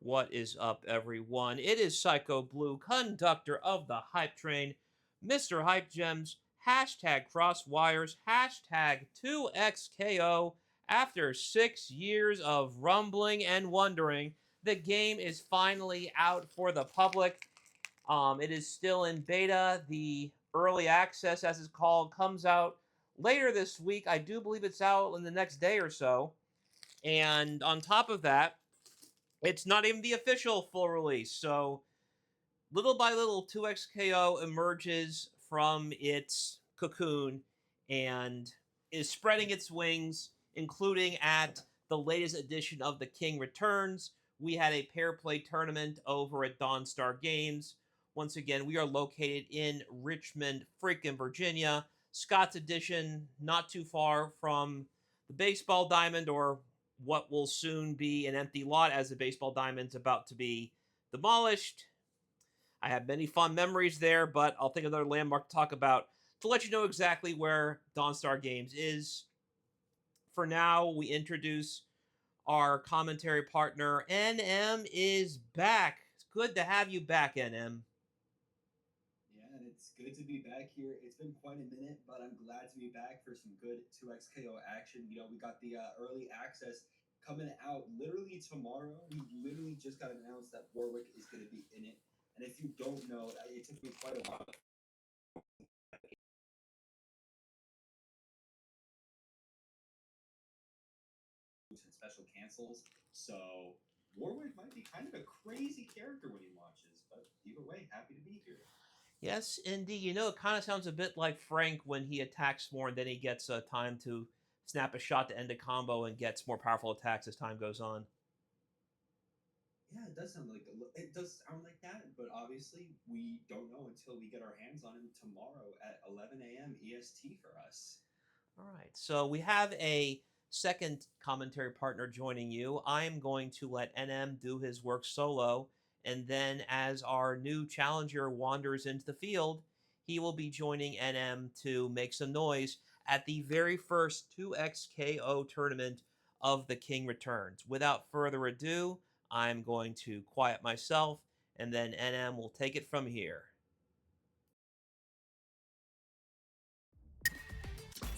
What is up, everyone? It is Psycho Blue, conductor of the Hype Train, Mr. Hype Gems, hashtag Crosswires, hashtag 2XKO. After 6 years of rumbling and wondering, the game is finally out for the public. It is still in beta. The early access, as it's called, comes out later this week. I do believe it's out in the next day or so. And on top of that, it's not even the official full release. So little by little, 2XKO emerges from its cocoon and is spreading its wings, including at the latest edition of The King Returns. We had a pair play tournament over at Dawnstar Games. Once again, we are located in Richmond, freaking Virginia. Scott's Edition, not too far from the baseball diamond, or what will soon be an empty lot as the baseball diamond's about to be demolished. I have many fond memories there, but I'll think of another landmark to talk about to let you know exactly where Dawnstar Games is. For now, we introduce our commentary partner. NM is back. It's good to have you back, NM. Yeah, and it's good to be back here. It's been quite a minute, but I'm glad to be back for some good 2XKO action. We got the early access coming out literally tomorrow. We literally just got announced that Warwick is going to be in it. And if you don't know, it took me quite a while. And special cancels. So Warwick might be kind of a crazy character when he launches, but either way, happy to be here. Yes, indeed. You know, it kind of sounds a bit like Frank when he attacks more and then he gets time to snap a shot to end a combo and gets more powerful attacks as time goes on. Yeah, it does sound like that, but obviously we don't know until we get our hands on him tomorrow at 11 a.m. EST for us. All right, so we have a second commentary partner joining you. I'm going to let NM do his work solo, and then as our new challenger wanders into the field, he will be joining NM to make some noise at the very first 2XKO tournament of The King Returns. Without further ado, I'm going to quiet myself, and then NM will take it from here.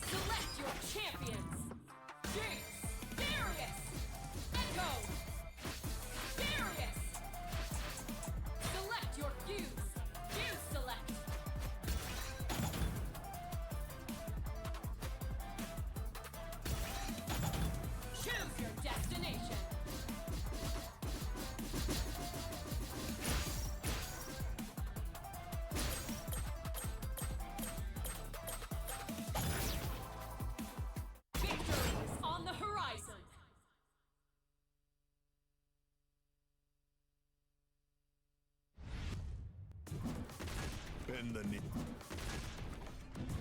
Select your champions. Jinx, Darius, Echo, Darius. Select your fuse. Fuse select. Choose your destination. Victory is on the horizon. Bend the knee.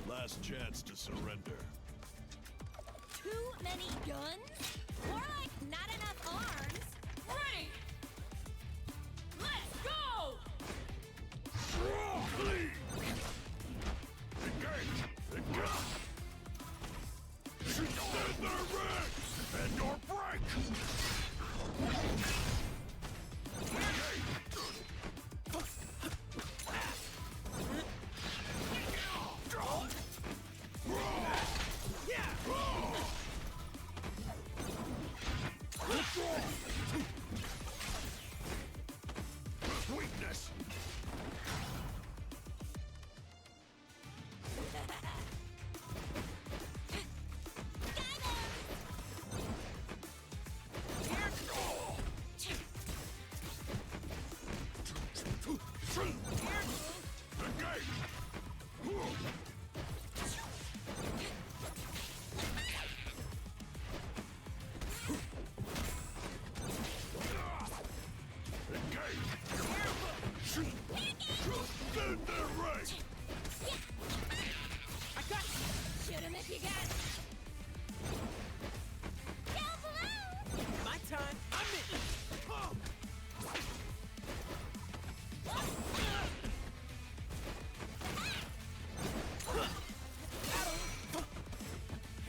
Last chance to surrender. Too many guns? More like not enough arms. Ready. Let's go. Lead! Engage! Engage! Extend their ranks! And your break! Weakness! Shoot him if you got. Go blue! My time, I'm in.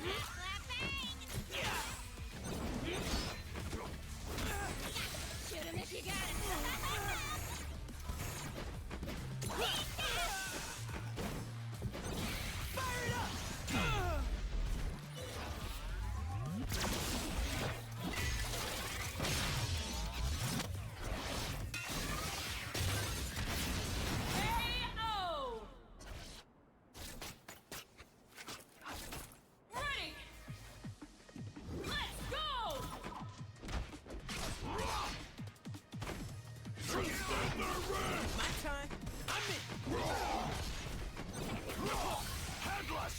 Slap bang! Shoot him if you you got it. Fire it up. KO! Ready! Let's go! My time. I'm in. Headless!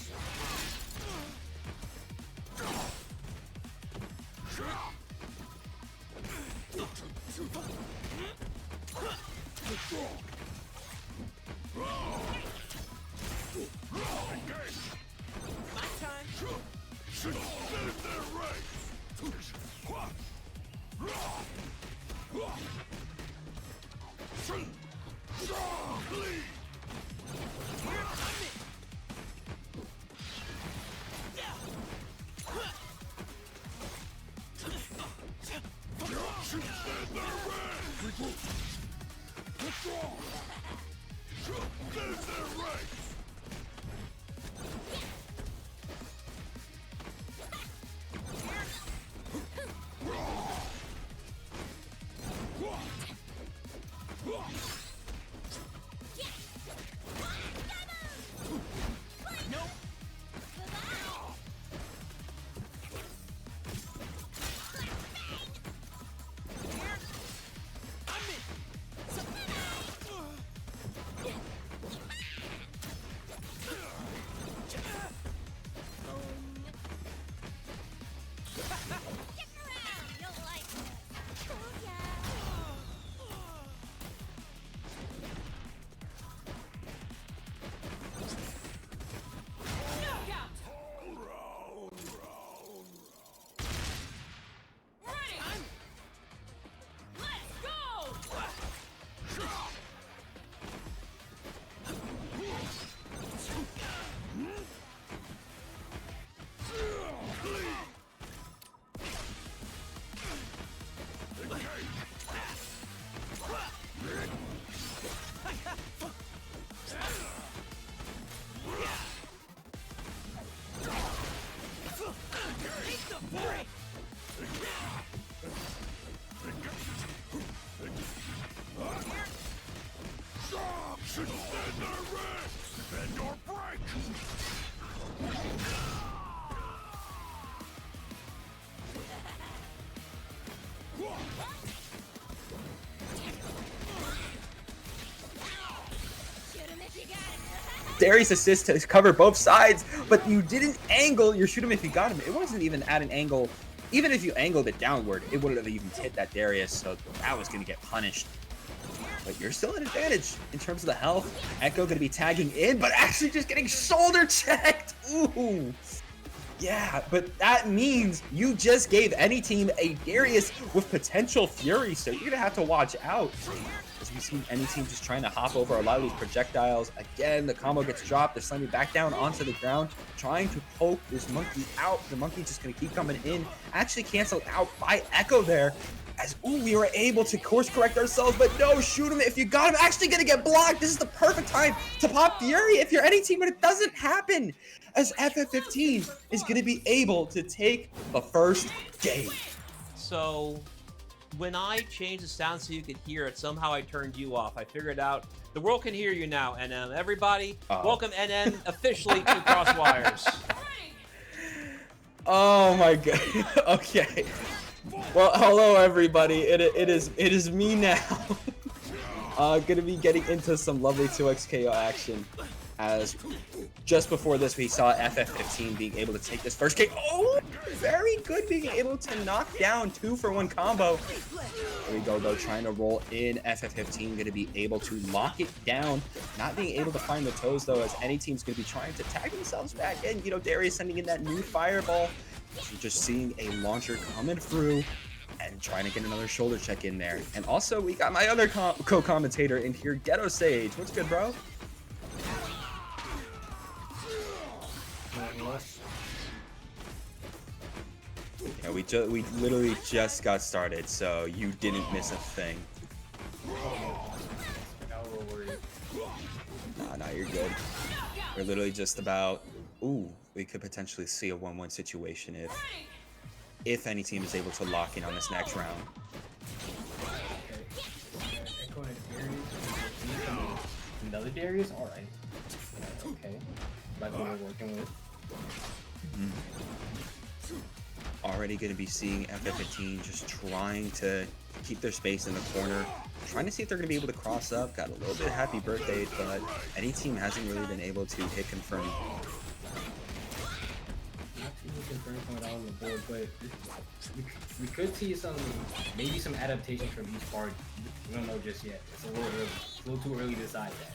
My time. Should spin their ranks! Lead! I'm in. Should spin their ranks! Spin their ranks! You'll like this. Oh, yeah. Knockout! Ready! Let's go! Should spin their ranks! Bend or break! Shoot him if you got it. Darius assist to cover both sides, but you didn't angle your shoot him if you got him. It wasn't even at an angle. Even if you angled it downward, it wouldn't have even hit that Darius, so that was going to get punished. But you're still at advantage in terms of the health. Echo going to be tagging in, but actually just getting shoulder checked. Ooh. Yeah, but that means you just gave any team a Darius with potential fury, so you're going to have to watch out. As we see any team just trying to hop over a lot of these projectiles. Again, the combo gets dropped. They're slamming back down onto the ground, trying to poke this monkey out. The monkey just going to keep coming in. Actually canceled out by Echo there. As, ooh, we were able to course correct ourselves, but no, shoot him if you got him. Actually going to get blocked. This is the perfect time to pop Fury if you're any team, but it doesn't happen. As FF15 is going to be able to take the first game. So, when I changed the sound so you could hear it, somehow I turned you off. I figured out the world can hear you now, NM. Everybody, welcome NM officially to Crosswires. Oh my god. Okay. Well, hello everybody. It is me now. Gonna be getting into some lovely 2xKO action. As just before this, we saw FF15 being able to take this first game. Oh, very good being able to knock down 2-for-1 combo. Here we go though, trying to roll in. FF15 going to be able to lock it down. Not being able to find the toes though, as any team's going to be trying to tag themselves back in. You know, Darius sending in that new fireball. So just seeing a launcher coming through and trying to get another shoulder check in there. And also, we got my other co-commentator in here, Ghetto Sage. What's good, bro? Yeah, we literally just got started, so you didn't miss a thing. Nah, you're good. We're literally just about. Ooh, we could potentially see a 1-1 situation if any team is able to lock in on this next round. Another Darius? Alright. Okay. Like what we're working with. Already going to be seeing FF15 just trying to keep their space in the corner. Trying to see if they're going to be able to cross up. Got a little bit of happy birthday, but any team hasn't really been able to hit confirm. Not too much confirm coming out on the board, but we could see maybe some adaptations from each part. We don't know just yet. It's a little early. It's a little too early to decide that.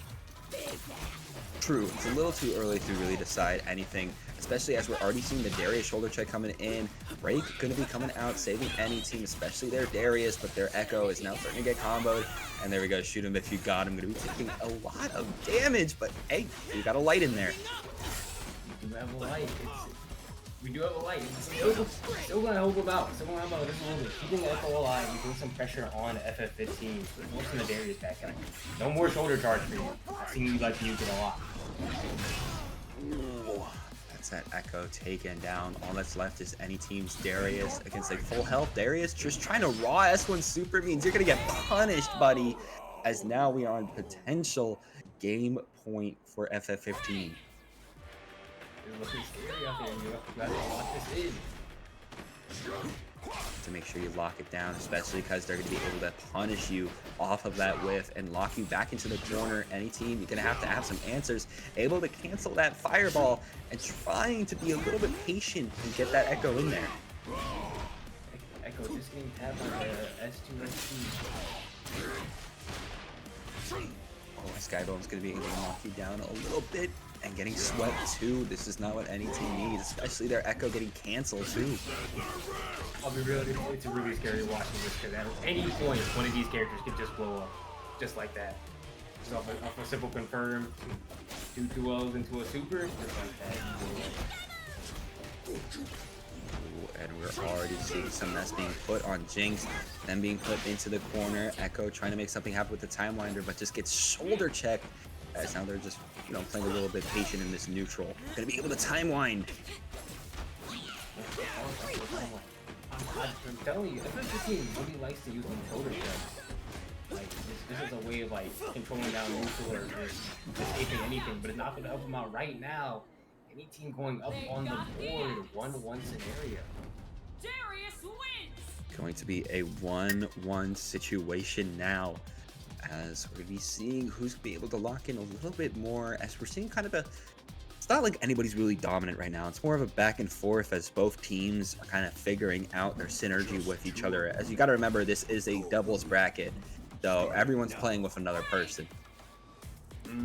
True, it's a little too early to really decide anything, especially as we're already seeing the Darius shoulder check coming in. Break going to be coming out, saving any team, especially their Darius, but their Echo is now starting to get comboed. And there we go, shoot him if you got him. Going to be taking a lot of damage, but hey, we got a light in there. We do have a light. We do have a light. Still gonna help him out. Still gonna help out just a little bit. Keeping the Echo alive and putting some pressure on FF15. Forcing the Darius back. No more shoulder charge for you. I've seen you like to use it a lot. Ooh, that's that Echo taken down. All that's left is any team's Darius against a full health Darius. Just trying to raw S1 super means you're gonna get punished, buddy. As now we are on potential game point for FF15. It's looking scary out there. You have to lock this in. To make sure you lock it down, especially because they're going to be able to punish you off of that whiff and lock you back into the corner. Any team, you're going to have some answers, able to cancel that fireball and trying to be a little bit patient and get that Echo in there. Echo just getting tapped on the S2, S2. Oh, Skybone's going to be able to knock you down a little bit and getting swept too. This is not what any team needs, especially their Echo getting canceled too. I'll be real, it's really scary watching this because at any point, one of these characters could just blow up. Just like that. Just off a simple confirm, 2 2-0s into a super, just like that. Ooh, and we're already seeing some mess being put on Jinx, then being put into the corner. Echo trying to make something happen with the Time Winder, but just gets shoulder checked. As now they're just, playing a little bit patient in this neutral. Gonna be able to time wind. I'm telling you, FF15 really likes to use them shoulder checks. Like, this is a way of, controlling down neutral or escaping anything, but it's not going to help them out right now. Any team going up on the board, 1-1 scenario. Darius wins! Going to be a 1-1 situation now, as we're going to be seeing who's going to be able to lock in a little bit more, as we're seeing kind of it's not like anybody's really dominant right now. It's more of a back and forth as both teams are kind of figuring out their synergy with each other. As you got to remember, this is a doubles bracket, so everyone's playing with another person. Not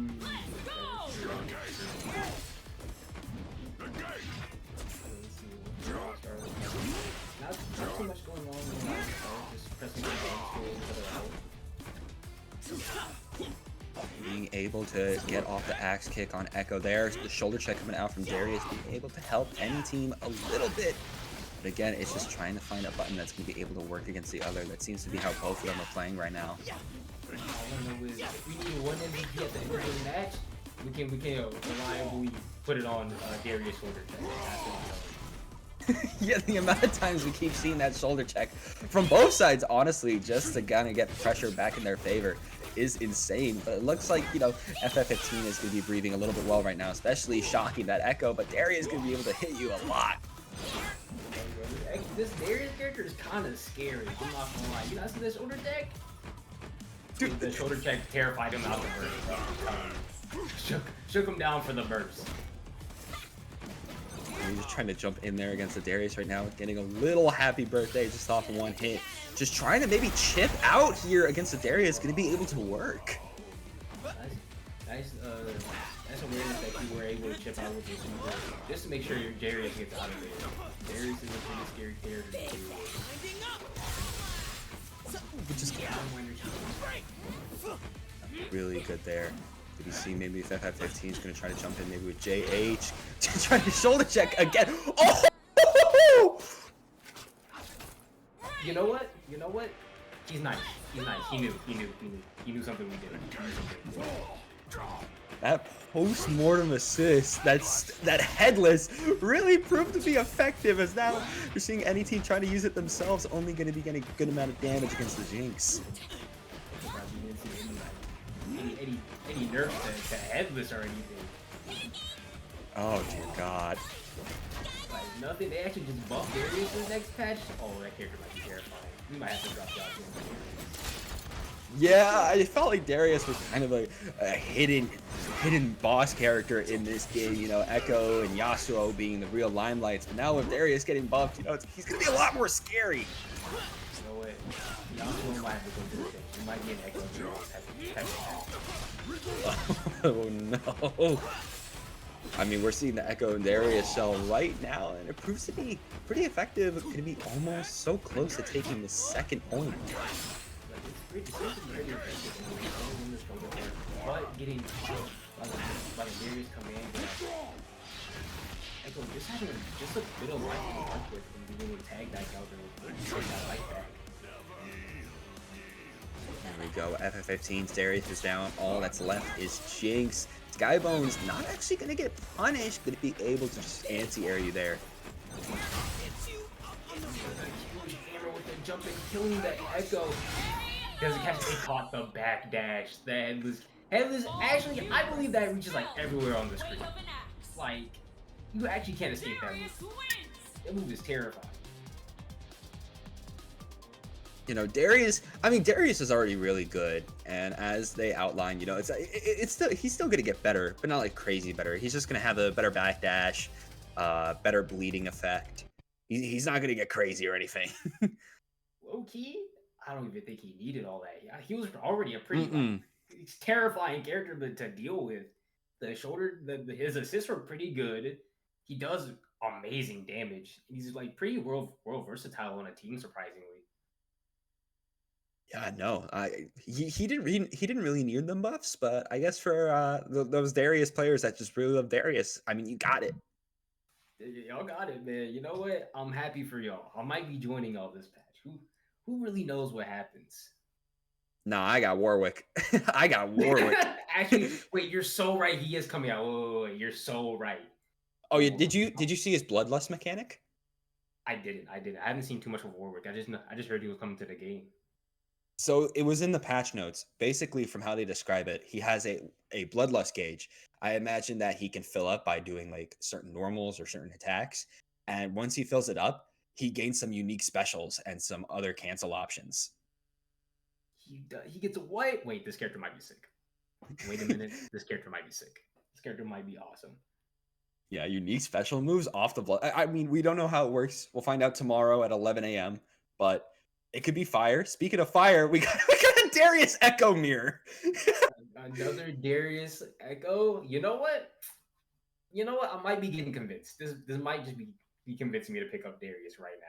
too much going on. Just pressing the Being able to get off the axe kick on Echo there. The shoulder check coming out from Darius, being able to help any team a little bit. But again, it's just trying to find a button that's going to be able to work against the other. That seems to be how both of them are playing right now. All I know is if we need one MVP at the end of the match, we can reliably put it on Darius' shoulder check. Yeah, the amount of times we keep seeing that shoulder check from both sides, honestly, just to kind of get pressure back in their favor is insane. But it looks like, FF15 is going to be breathing a little bit well right now, especially shocking that Echo, but Darius is going to be able to hit you a lot. This Darius character is kind of scary, I'm not gonna lie. You not see the shoulder check? Dude, the shoulder check terrified him out of the burst. Shook him down for the burst. He's just trying to jump in there against the Darius right now, getting a little happy birthday just off of one hit. Just trying to maybe chip out here against the Darius, going to be able to work. Nice awareness that you were able to chip out with your super, just to make sure your Darius gets out of there. Darius is a pretty scary character to do. Just really good there. Did you see maybe if FF15 is going to try to jump in maybe with JH? Trying to shoulder check again. Oh! You know what? You know what? He's nice. He's nice. He knew something we did. He knew something we did. That post-mortem assist, that headless, really proved to be effective, as now you're seeing any team trying to use it themselves only going to be getting a good amount of damage against the Jinx. Probably didn't see any nerfs to headless or anything. Oh dear God. Like nothing. They actually just buffed Darius in the next patch. Oh, that character might be terrifying. We might have to drop down to him. Yeah, I felt like Darius was kind of a hidden boss character in this game. You know, Echo and Yasuo being the real limelights. But now with Darius getting buffed, you know, he's gonna be a lot more scary. You know what? Yasuo might have to go do it. He might be an Echo. Oh no. I mean, we're seeing the Echo and Darius shell right now, and it proves to be pretty effective. It's gonna be almost so close to taking the second point. But getting by the Darius command, Echo just having just a bit of life to work with and being able to tag that out and take that life back. There we go. FF15's Darius is down. All that's left is Jinx. Skybone's not actually going to get punished, going to be able to just anti-air you there. Huge hammer with the jump and killing the Echo. Doesn't catch. They caught the backdash. The headless. Actually, I believe that reaches like everywhere on the screen. Like, you actually can't escape that move. That move is terrifying. You know, Darius is already really good, and as they outlined, you know, it's still, he's still gonna get better, but not like crazy better. He's just gonna have a better backdash, better bleeding effect. He's not gonna get crazy or anything. Low key, I don't even think he needed all that. Yeah, he was already a pretty terrifying character to deal with. The shoulder, his assists were pretty good. He does amazing damage. He's like pretty world versatile on a team, surprisingly. Yeah, no, he didn't really need them buffs, but I guess for those Darius players that just really love Darius, I mean, you got it. Y'all got it, man. You know what? I'm happy for y'all. I might be joining y'all this patch. Who really knows what happens? Nah, I got Warwick. I got Warwick. Actually, wait, you're so right. He is coming out. Wait, you're so right. Oh yeah, did you see his bloodlust mechanic? I didn't. I haven't seen too much of Warwick. I just heard he was coming to the game. So it was in the patch notes. Basically, from how they describe it, he has a bloodlust gauge. I imagine that he can fill up by doing like certain normals or certain attacks. And once he fills it up, he gains some unique specials and some other cancel options. He gets a what? Wait, this character might be sick. Wait a minute. This character might be sick. This character might be awesome. Yeah, unique special moves off the blood. I mean, we don't know how it works. We'll find out tomorrow at 11 a.m. But it could be fire. Speaking of fire, we got a Darius Echo mirror. Another Darius Echo. You know what? I might be getting convinced. This might just be convincing me to pick up Darius right now.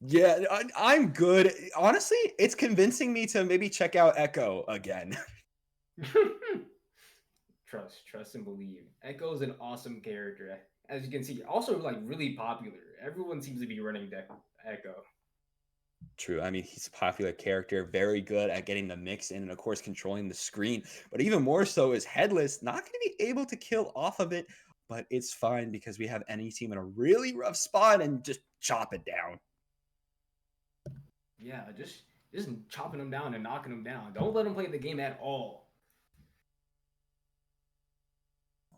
Yeah, I'm good. Honestly, it's convincing me to maybe check out Echo again. Trust and believe. Echo's an awesome character. As you can see, also like really popular. Everyone seems to be running Echo. True. I mean, he's a popular character, very good at getting the mix in and, of course, controlling the screen. But even more so is Headless. Not going to be able to kill off of it, but it's fine because we have any team in a really rough spot and just chop it down. Yeah, just chopping them down and knocking them down. Don't let them play the game at all.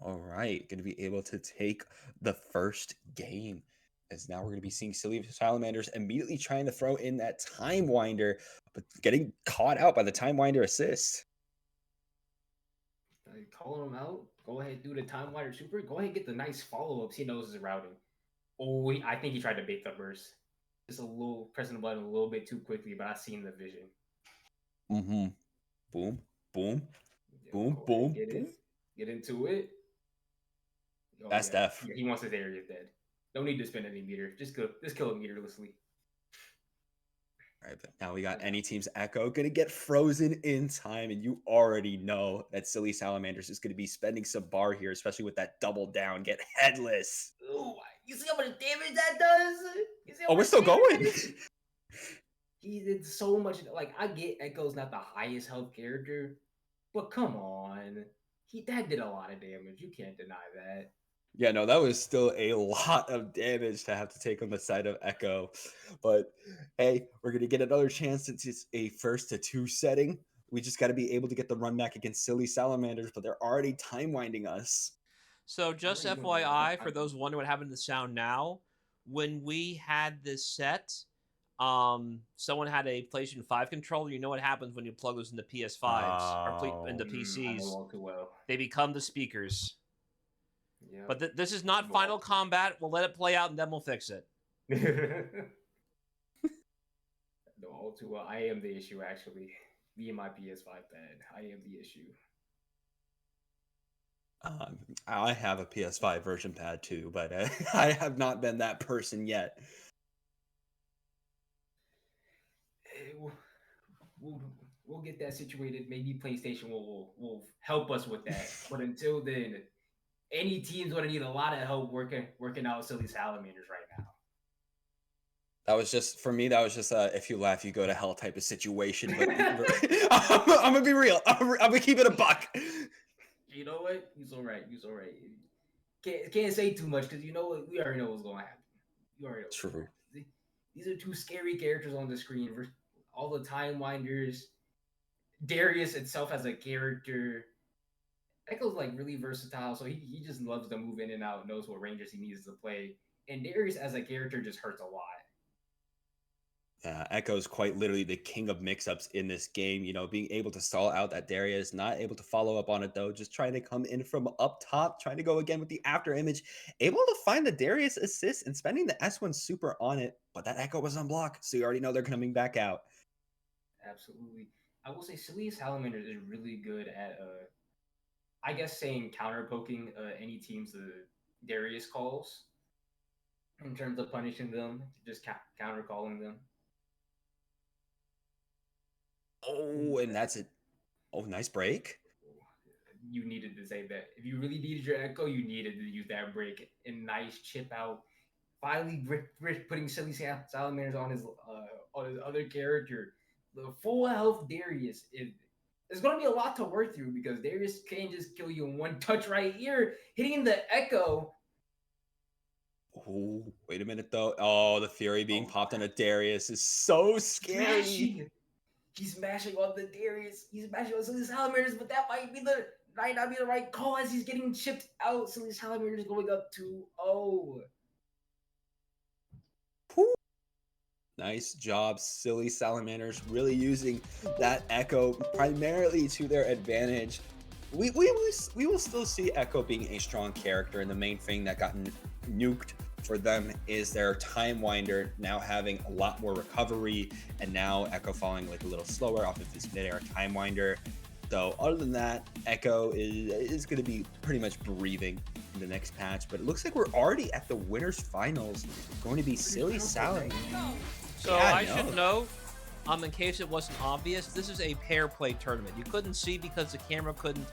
All right. Going to be able to take the first game. As now we're going to be seeing Silly Salamanders immediately trying to throw in that Time Winder, but getting caught out by the Time Winder assist. Calling him out. Go ahead, do the Time Winder super. Go ahead and get the nice follow-ups he knows is routing. Oh, I think he tried to bait the burst. Just a little, pressing the button a little bit too quickly, but I seen the vision. Mm-hmm. Boom, boom, Yeah, boom, boom, get boom. Get into it. Oh, That's yeah. Def. He wants his area dead. Don't need to spend any meter. Just kill it meterlessly. All right, but now we got any team's Echo going to get frozen in time, and you already know that Silly Salamanders is going to be spending some bar here, especially with that double down, get Headless. Ooh, you see how much damage that does? You Oh, we're still going. He did so much. Like, I get Echo's not the highest health character, but come on, that did a lot of damage. You can't deny that. Yeah, no, that was still a lot of damage to have to take on the side of Echo. But hey, we're gonna get another chance since it's a 1-2 setting. We just got to be able to get the run back against silly salamanders, but they're already time winding us. So just FYI, for those wondering what happened to the sound now, when we had this set, someone had a PlayStation 5 controller. You know what happens when you plug those into PS5s or into PCs? I know all too well. They become the speakers. Yeah. But this is not Final Combat. We'll let it play out and then we'll fix it. No, all too well. I am the issue, actually. Me and my PS5 pad. I am the issue. I have a PS5 version pad too, but I have not been that person yet. We'll get that situated. Maybe PlayStation will help us with that. But until then, any team's going to need a lot of help working out silly salamanders right now. That was just, for me, that was just if you laugh, you go to hell type of situation. But I'm going to be real. I'm going to keep it a buck. You know what? He's all right. He's all right. Can't say too much because you know what? We already know what's going to happen. You already know. True. These are two scary characters on the screen. All the time winders. Darius itself as a character. Echo's like really versatile, so he just loves to move in and out, knows what rangers he needs to play. And Darius as a character just hurts a lot. Echo's quite literally the king of mix-ups in this game. You know, being able to stall out that Darius, not able to follow up on it though, just trying to come in from up top, trying to go again with the after image, able to find the Darius assist and spending the S1 super on it, but that Echo was on block, so you already know they're coming back out. Absolutely. I will say Silly Salamander is really good at, I guess saying counter-poking any teams Darius calls in terms of punishing them, just counter-calling them. Oh, and that's it. Oh, nice break. You needed to say that. If you really needed your Echo, you needed to use that break and nice chip out. Finally, putting Silly Salamanders on his other character. The full health Darius. There's going to be a lot to work through because Darius can't just kill you in one touch right here. Hitting the Echo. Oh, wait a minute though. Oh, the Fury being popped on a Darius is so scary. He's smashing on the Darius. He's smashing on Silly Salamanders, but that might not be the right call as he's getting chipped out. Silly Salamanders going up 2-0. Nice job, Silly Salamanders, really using that Echo primarily to their advantage. We will still see Echo being a strong character, and the main thing that got nuked for them is their time winder now having a lot more recovery, and now Echo falling like a little slower off of this mid-air time winder. So other than that, Echo is going to be pretty much breathing in the next patch, but it looks like we're already at the winners finals. Going to be Silly Salamander. So yeah, I should note, in case it wasn't obvious, this is a pair play tournament. You couldn't see because the camera couldn't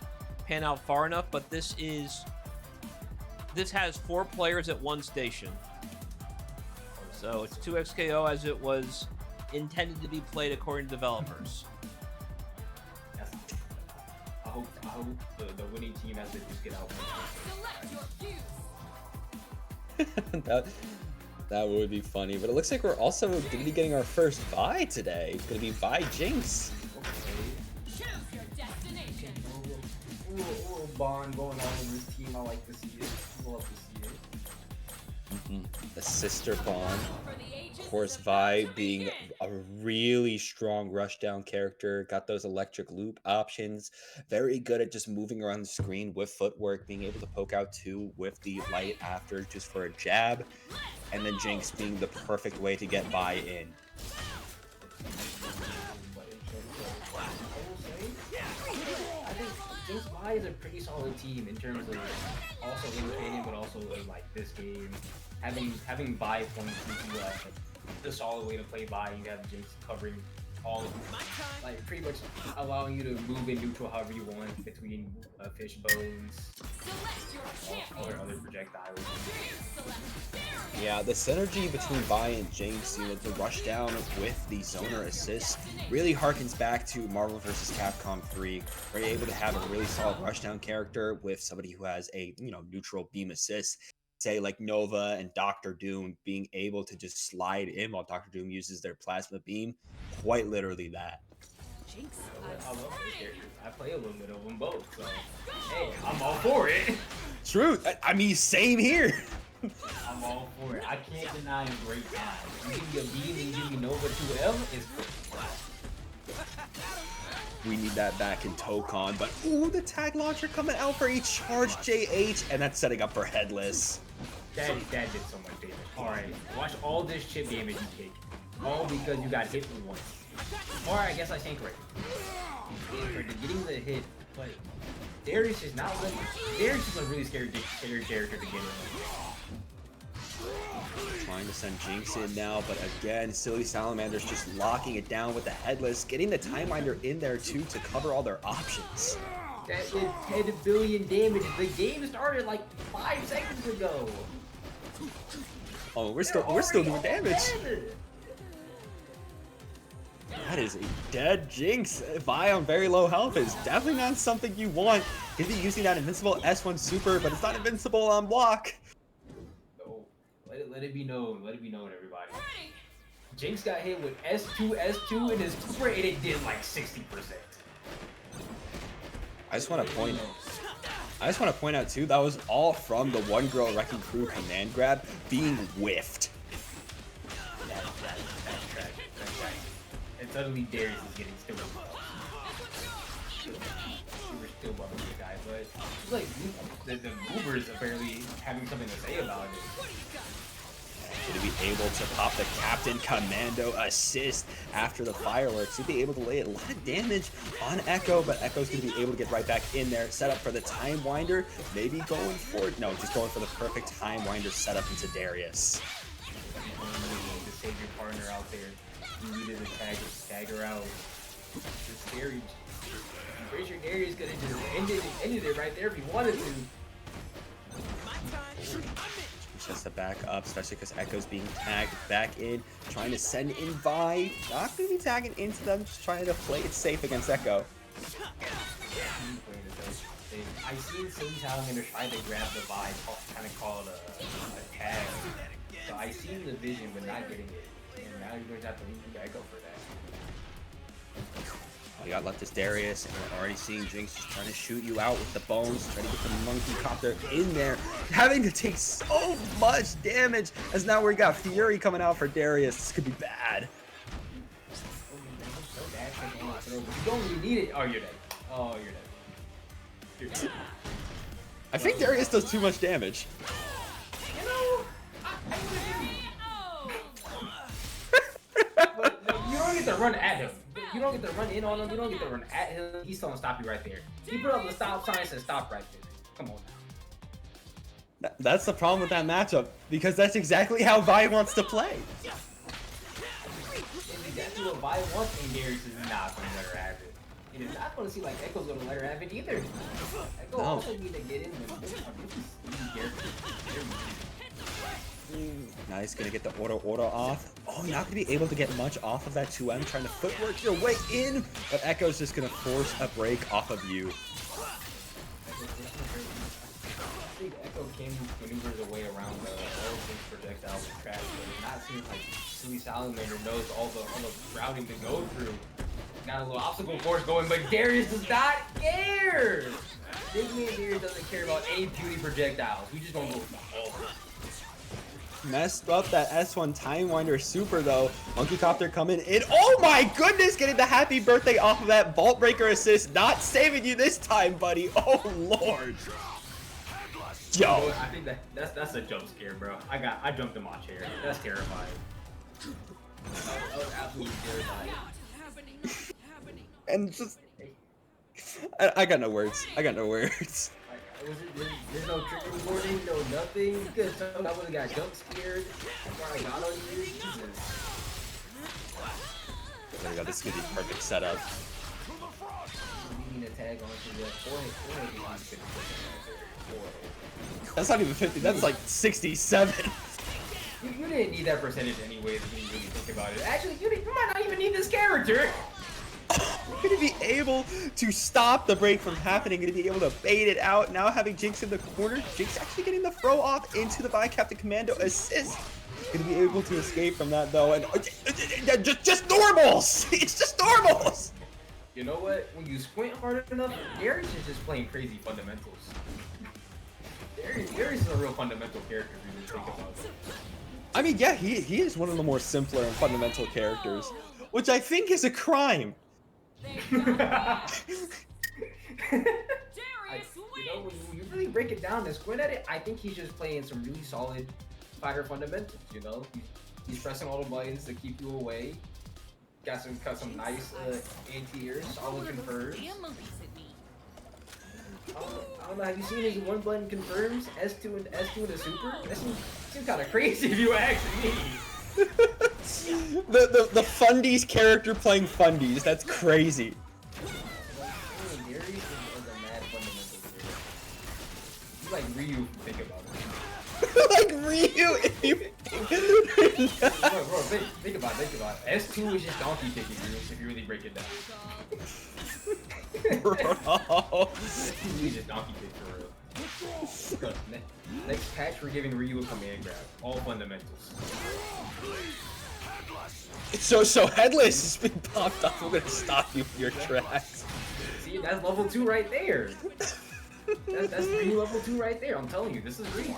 pan out far enough, but this has 4 players at one station. So it's 2xKO as it was intended to be played according to developers. I hope the winning team has to just get out. Select your That would be funny, but it looks like we're also going to be getting our first Vi today. It's going to be Vi Jinx. Choose your destination. A little bond going on in this team. I like to see it. I love to see it. The sister bond. For the ages Of course, is Vi about to being begin. a really strong rushdown character, got those electric loop options, very good at just moving around the screen with footwork, being able to poke out 2 with the light after just for a jab, and then Jinx being the perfect way to get Vi in. I think Jinx Vi is a pretty solid team in terms of also entertaining, but also in like this game. Having Vi points into a solid way to play Vi. You have Jinx covering all of like pretty much allowing you to move in neutral however you want between fish bones, Select your all their champion. other projectiles. Yeah, the synergy between Vi and Jinx, you know, the rush down with the zoner assist really harkens back to Marvel vs. Capcom 3, where you're able to have a really solid rushdown character with somebody who has a, you know, neutral beam assist. Say like Nova and Doctor Doom being able to just slide in while Doctor Doom uses their plasma beam. Quite literally that. Jinx. I love those characters. I play a little bit of them both, so hey, I'm all for it. True. I mean, same here. I'm all for it. I can't deny a great time. You give me a beam and you give me Nova 2M, it's cool. We need that back in Tokon, but ooh, the tag launcher coming out for a charged JH, and that's setting up for Headless. That did so much damage. Alright, watch all this chip damage you take. All because you got hit once. Alright, I guess I stand correct. For getting the hit, but Darius is not really. Darius is a really scary character to get in. Trying to send Jinx in now, but again, Silly Salamander's just locking it down with the Headless, getting the Time Winder in there too to cover all their options. That did 10 billion damage. The game started like 5 seconds ago. Oh, we're still doing damage. That is a dead Jinx. Vi on very low health is definitely not something you want. He'd be using that invincible S1 super, but it's not invincible on block. No, let it be known. Let it be known, everybody. Jinx got hit with S2 in his super, and it did like 60%. I just want to point out too, that was all from the One Girl Wrecking Crew command grab being whiffed. That's tragic. That's tragic. And suddenly Darius is getting still above. We're still above the guy, but it's like the movers apparently having something to say about it. To be able to pop the Captain Commando assist after the fireworks, he'd be able to lay a lot of damage on Echo, but Echo's going to be able to get right back in there, set up for the Time Winder, maybe going for it. No, just going for the perfect Time Winder setup into Darius. To save your partner out there, you needed to tag her out. It's scary. I'm pretty sure Darius could have just ended it right there if he wanted to. Just to back up, especially because Echo's being tagged back in, trying to send in Vi. Not going to be tagging into them, just trying to play it safe against Echo. I seen Silly Salamander try to grab the Vi, kind of call it a tag. So I seen the vision, but not getting it. And now you're going to have to leave Echo for that. You got left is Darius, and we're already seeing Jinx just trying to shoot you out with the bones, trying to get the monkey copter in there, having to take so much damage, as now we got Fury coming out for Darius. This could be bad. You don't really need it. Oh, you're dead. Oh, you're dead. You're dead. I think Darius does too much damage. You know, but you don't get to run at him. You don't get to run in on him. You don't get to run at him. He's gonna stop you right there. He put up the stop signs and stop right there. Come on now. That's the problem with that matchup, because that's exactly how Vi wants to play. It's exactly what Vi wants, and Darius is not gonna let her have it. And it's not gonna seem like Echo's gonna let her have it either. Echo also need to get in there. Now he's gonna get the auto off. Oh, not gonna be able to get much off of that 2M, trying to footwork your way in, but Echo's just gonna force a break off of you. I think Echo can maneuver the way around the projectile with trash, but it not seems like Silly Salamander knows all the routing to go through. Got a little obstacle course going, but Darius does not care! Big man Darius doesn't care about any beauty projectiles. We just gonna go for all of them. Messed up that S1 Time Winder super though. Monkey Copter coming in. Oh my goodness, getting the happy birthday off of that Vault Breaker assist. Not saving you this time, buddy. Oh lord. Yo. I think that's a jump scare, bro. I jumped in my chair. That's terrifying. That was absolutely terrifying. And just I got no words. I got no words. There's no trigger warning, no nothing. You could have told I would have got jump scared before I got on you. Jesus. There we go. This is gonna be perfect setup. You need a tag onto the forehead. That's not even 50. That's like 67. You didn't need that percentage anyways if you really think about it. Actually, you might not even need this character. You're gonna be able to stop the break from happening. Gonna be able to bait it out. Now having Jinx in the corner. Jinx actually getting the throw off into the by Captain Commando assist. Gonna be able to escape from that though. And just normals. It's just normals. You know what? When you squint hard enough, Darius is just playing crazy fundamentals. Darius is a real fundamental character if you really think about it. I mean, yeah, he is one of the more simpler and fundamental characters, which I think is a crime. They got Darius You know, wins. when you really break it down and squint at it, I think he's just playing some really solid fighter fundamentals. You know, he's pressing all the buttons to keep you away. Got some nice anti-airs, solid confirms. Damn movies at me. I don't know. Have you seen his one button confirms S2 and a super? That seems kind of crazy if you ask me. the Fundies character playing Fundies. That's crazy. Darius is a mad fundamental player. He's like Ryu, think about it. Like Ryu, if you Bro, think about it. S2 is just donkey kicking you if you really break it down. Bro. He's just donkey kick for real. Next patch, we're giving Ryu a command grab. All fundamentals. So Headless has been popped up. We're gonna stop you in your tracks. See, that's level 2 right there. That's Ryu level 2 right there. I'm telling you, this is Ryu.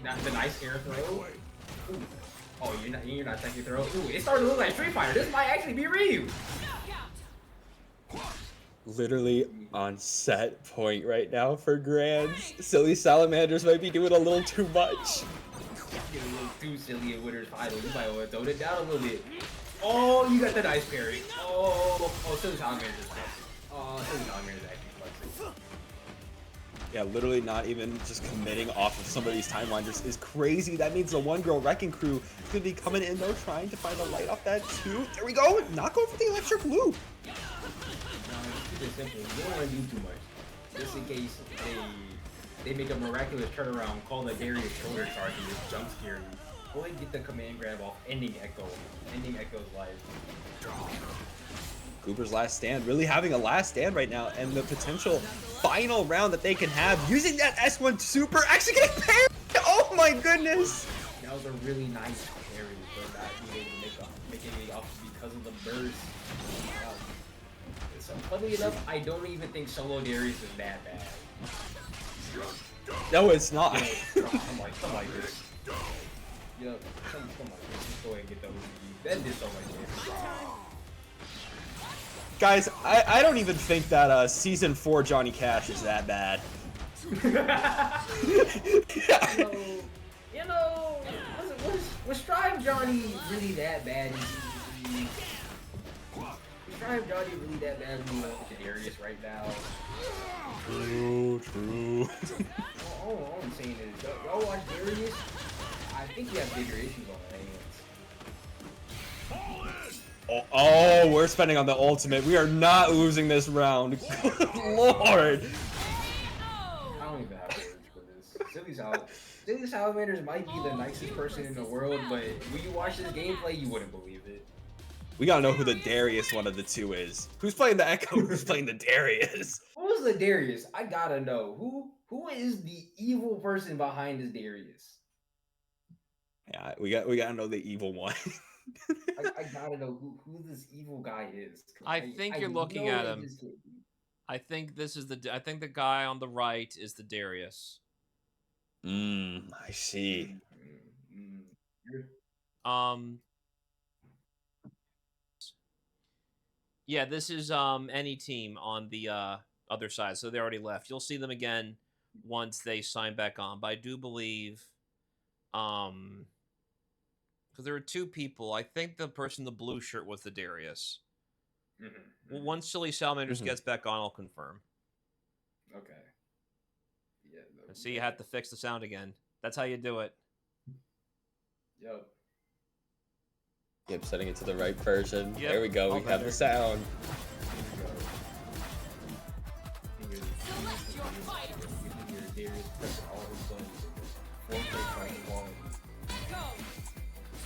Not the nice air throw. Ooh. Oh, you're not taking throw. Ooh, it started to look like Street Fighter. This might actually be Ryu. Literally on set point right now for Grands. Silly Salamanders might be doing a little too much. Get a little too silly at Winter's Idol. You might want to tone it down a little bit. Oh, you got the nice parry. Oh, Silly Salamanders is flexing. Oh, Silly Salamanders is actually flexing. Yeah, literally not even just committing off of somebody's timeline is crazy. That means the One Girl Wrecking Crew is going to be coming in though, trying to find a light off that too. There we go. Not going for the electric loop. No, it's super simple. You don't want to do too much. Just in case they make a miraculous turnaround, call the Darius shoulder charge and just jump scare you. Go ahead and get the command grab off, ending Echo's life. Cooper's last stand, really having a last stand right now, and the potential final round that they can have using that S1 super actually getting parried. Oh my goodness! That was a really nice parry, but not being able to make it off because of the burst. So funnily enough, I don't even think solo Darius is that bad. No, it's not. I'm like this. Yo, come like this. Just go ahead and get the OG. That did so much damage. Guys, I don't even think that season 4 Johnny Cash is that bad. You know, was Strive Johnny really that bad? Was Strive Johnny really that bad when you look at Darius right now? True. All I'm saying is, y'all watch Darius, I think you have bigger issues on the hands. Oh, we're spending on the ultimate. We are not losing this round. Good lord. I don't even have words for this. Silly Salamanders might be the nicest person in the world, but when you watch this gameplay, you wouldn't believe it. We gotta know who the Darius one of the two is. Who's playing the Echo? Who's playing the Darius? Who's the Darius? I gotta know. Who is the evil person behind this Darius? Yeah, we gotta know the evil one. I gotta know who this evil guy is. I think you're looking know at that him. this can't be. I think I think the guy on the right is the Darius. I see. Yeah, this is any team on the other side, so they already left. You'll see them again once they sign back on. But I do believe because there were two people. I think the person in the blue shirt was the Darius. Well, once Silly Salamanders gets back on, I'll confirm. Okay. Yeah. And see, you have to fix the sound again. That's how you do it. Yep. Yep, setting it to the right version. Yep, There we go. all We have better. the sound. Select your fighters. Go.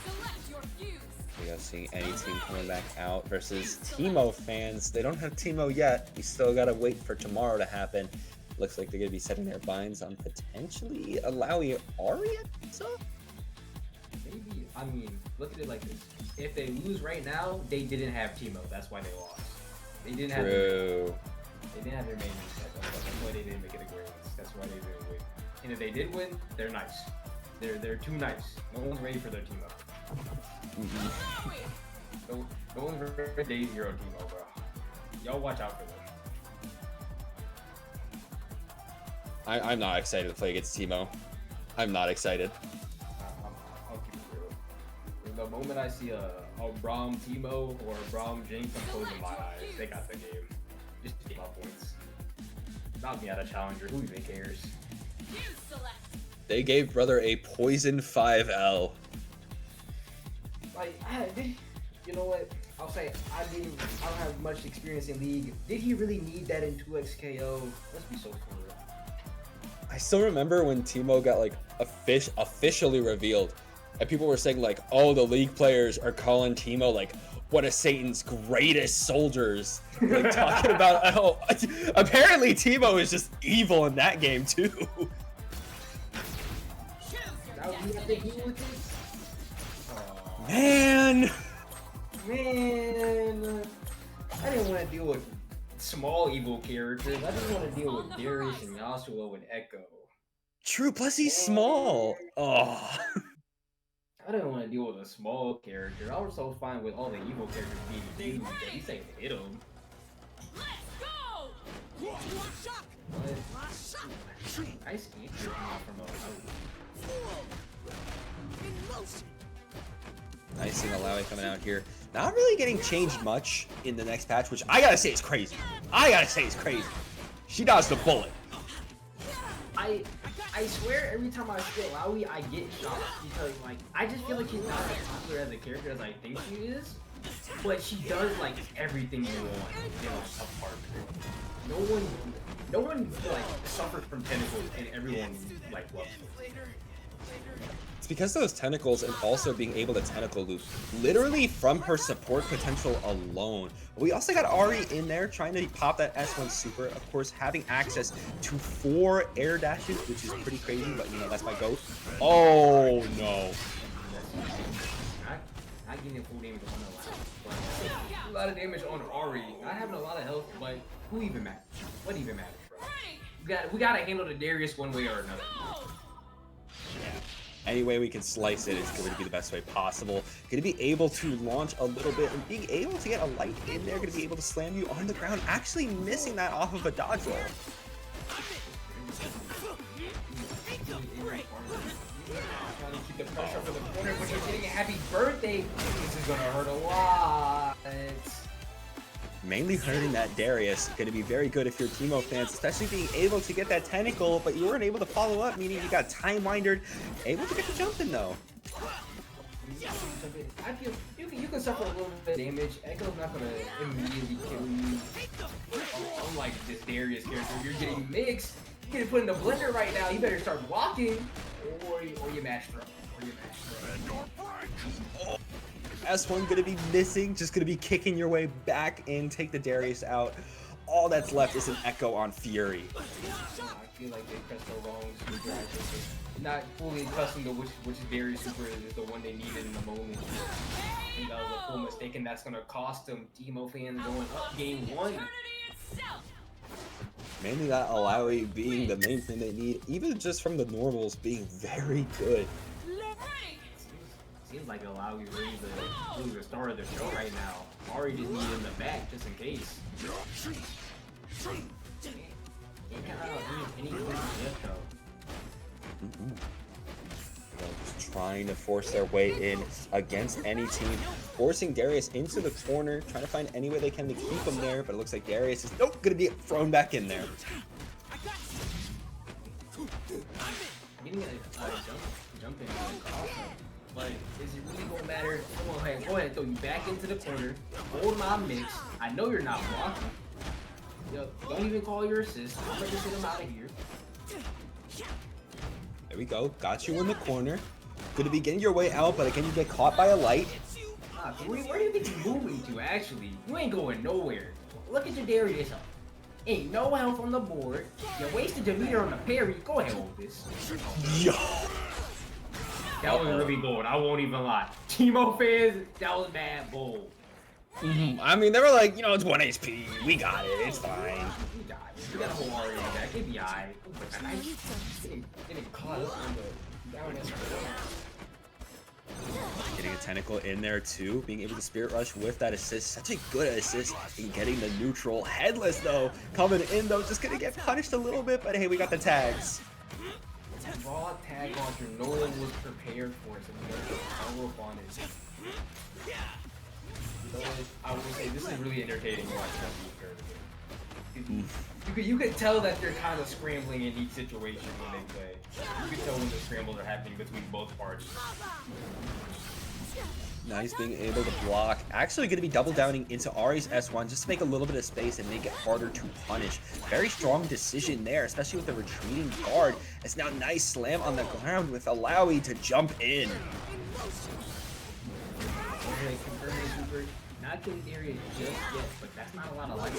Select your fuse. We got seeing any team coming back out versus Teemo fans. They don't have Teemo yet. We still gotta wait for tomorrow to happen. Looks like they're gonna be setting their binds on potentially allowing Ari. So Maybe. I mean, look at it like this. If they lose right now, they didn't have Teemo. That's why they lost. They didn't have. true. They didn't have their main reset. That's why they didn't make it a great. That's why they didn't win. And if they did win, they're nice. They're too nice. No one's ready for their Teemo. No one's ready for day zero Teemo, bro. Y'all watch out for them. I'm not excited to play against Teemo. I'm not excited. I'll keep it real. The moment I see a Braum Teemo or a Braum Jinx, I'm closing my eyes. They got the game. Just take my points. Knock me out of challenger. Who even cares? Fuse select. They gave brother a poison 5L. Like, you know what? I'll say I don't have much experience in League. Did he really need that in 2x KO? Let's be so clear. I still remember when Teemo got like officially revealed, and people were saying like, "Oh, the League players are calling Teemo like one of Satan's greatest soldiers." Like talking about how apparently Teemo is just evil in that game too. That would be a big deal with this. Aw, Man, man, I didn't want to deal with small evil characters. I just want to deal with Darius and Yasuo and Echo. true. Plus he's small. Oh, I didn't want to deal with a small character. I was so fine with all the evil characters being huge that he's saying hit him. Let's go. But nice answer from nice seeing Alawi coming out here. Not really getting changed much in the next patch, which I gotta say is crazy. She dodged the bullet. I swear every time I see Alawi, I get shocked because like I just feel like she's not as popular as a character as I think she is. But she does like everything you want in like, a part. No one like suffers from tentacles and everyone like loves it. It's because of those tentacles and also being able to tentacle loop literally from her support potential alone. We also got Ari in there trying to pop that S1 super, of course having access to 4 air dashes, which is pretty crazy, but you know, that's my goat. Oh no. Not getting full damage on Alawi, but a lot of damage on Ari. Not having a lot of health, but who even matters? What even matters, bro? We gotta handle the Darius one way or another. Any way we can slice it is going to be the best way possible. Going to be able to launch a little bit and being able to get a light in there. Going to be able to slam you on the ground. Actually missing that off of a dodge roll. Trying to keep the pressure over the corner, but you're getting a happy birthday. This is gonna hurt a lot. Mainly hurting that Darius. Going to be very good if you're Teemo fans, especially being able to get that tentacle, but you weren't able to follow up, meaning you got time windered. Able to get the jump in though. I feel you can suffer a little bit of damage. Echo's not gonna immediately kill you. Unlike this Darius character, you're getting mixed. You're getting put in the blender right now. You better start blocking, or you mash throw. S1 gonna be missing, just gonna be kicking your way back in, take the Darius out. All that's left is an Echo on Fury. I feel like they pressed the wrong super. Not fully accustomed to which Darius super is the one they needed in the moment. I think that was a full mistake, and that's gonna cost them. Teemo fans going up game 1. Mainly that Alawi being the main thing they need, even just from the normals being very good. Seems like Alawi really the star of the show right now. Ari just needed in the back just in case. Just trying to force their way in against any team, forcing Darius into the corner, trying to find any way they can to keep him there, but it looks like Darius is gonna be thrown back in there. Getting a jump in But is it really gonna matter? Come on, hey, go ahead, throw you back into the corner. Hold my mix. I know you're not blocking. Yo, don't even call your assist. I'm gonna just get him out of here. There we go. Got you in the corner. Gonna be getting your way out, but again, you get caught by a light. Where do you think you're moving to, actually? You ain't going nowhere. Look at your Darius. Ain't no health on the board. You wasted your meter on the parry. Go ahead with this. Yo. That was really bold. I won't even lie. Teemo fans, that was bad bold. I mean, they were like, you know, it's 1 HP. We got it. It's fine. We got it. We got a whole RA back. It'd be alright. Getting caught up on the down S. Getting a tentacle in there too, being able to spirit rush with that assist. Such a good assist in getting the neutral. Headless though, coming in though, just gonna get punished a little bit, but hey, we got the tags. Raw tag launcher, no one was prepared for it, so we gotta follow up on it. I will say this is really entertaining to watch that tournament. You could tell that they're kind of scrambling in each situation when they play. You could tell when the scrambles are happening between both parties. Nice being able to block. Actually going to be double downing into Ari's S1 just to make a little bit of space and make it harder to punish. Very strong decision there, especially with the retreating guard. It's now nice slam on the ground with Alawi to jump in. Okay, confirming super. Not getting Darius just yet, but that's not a lot of life.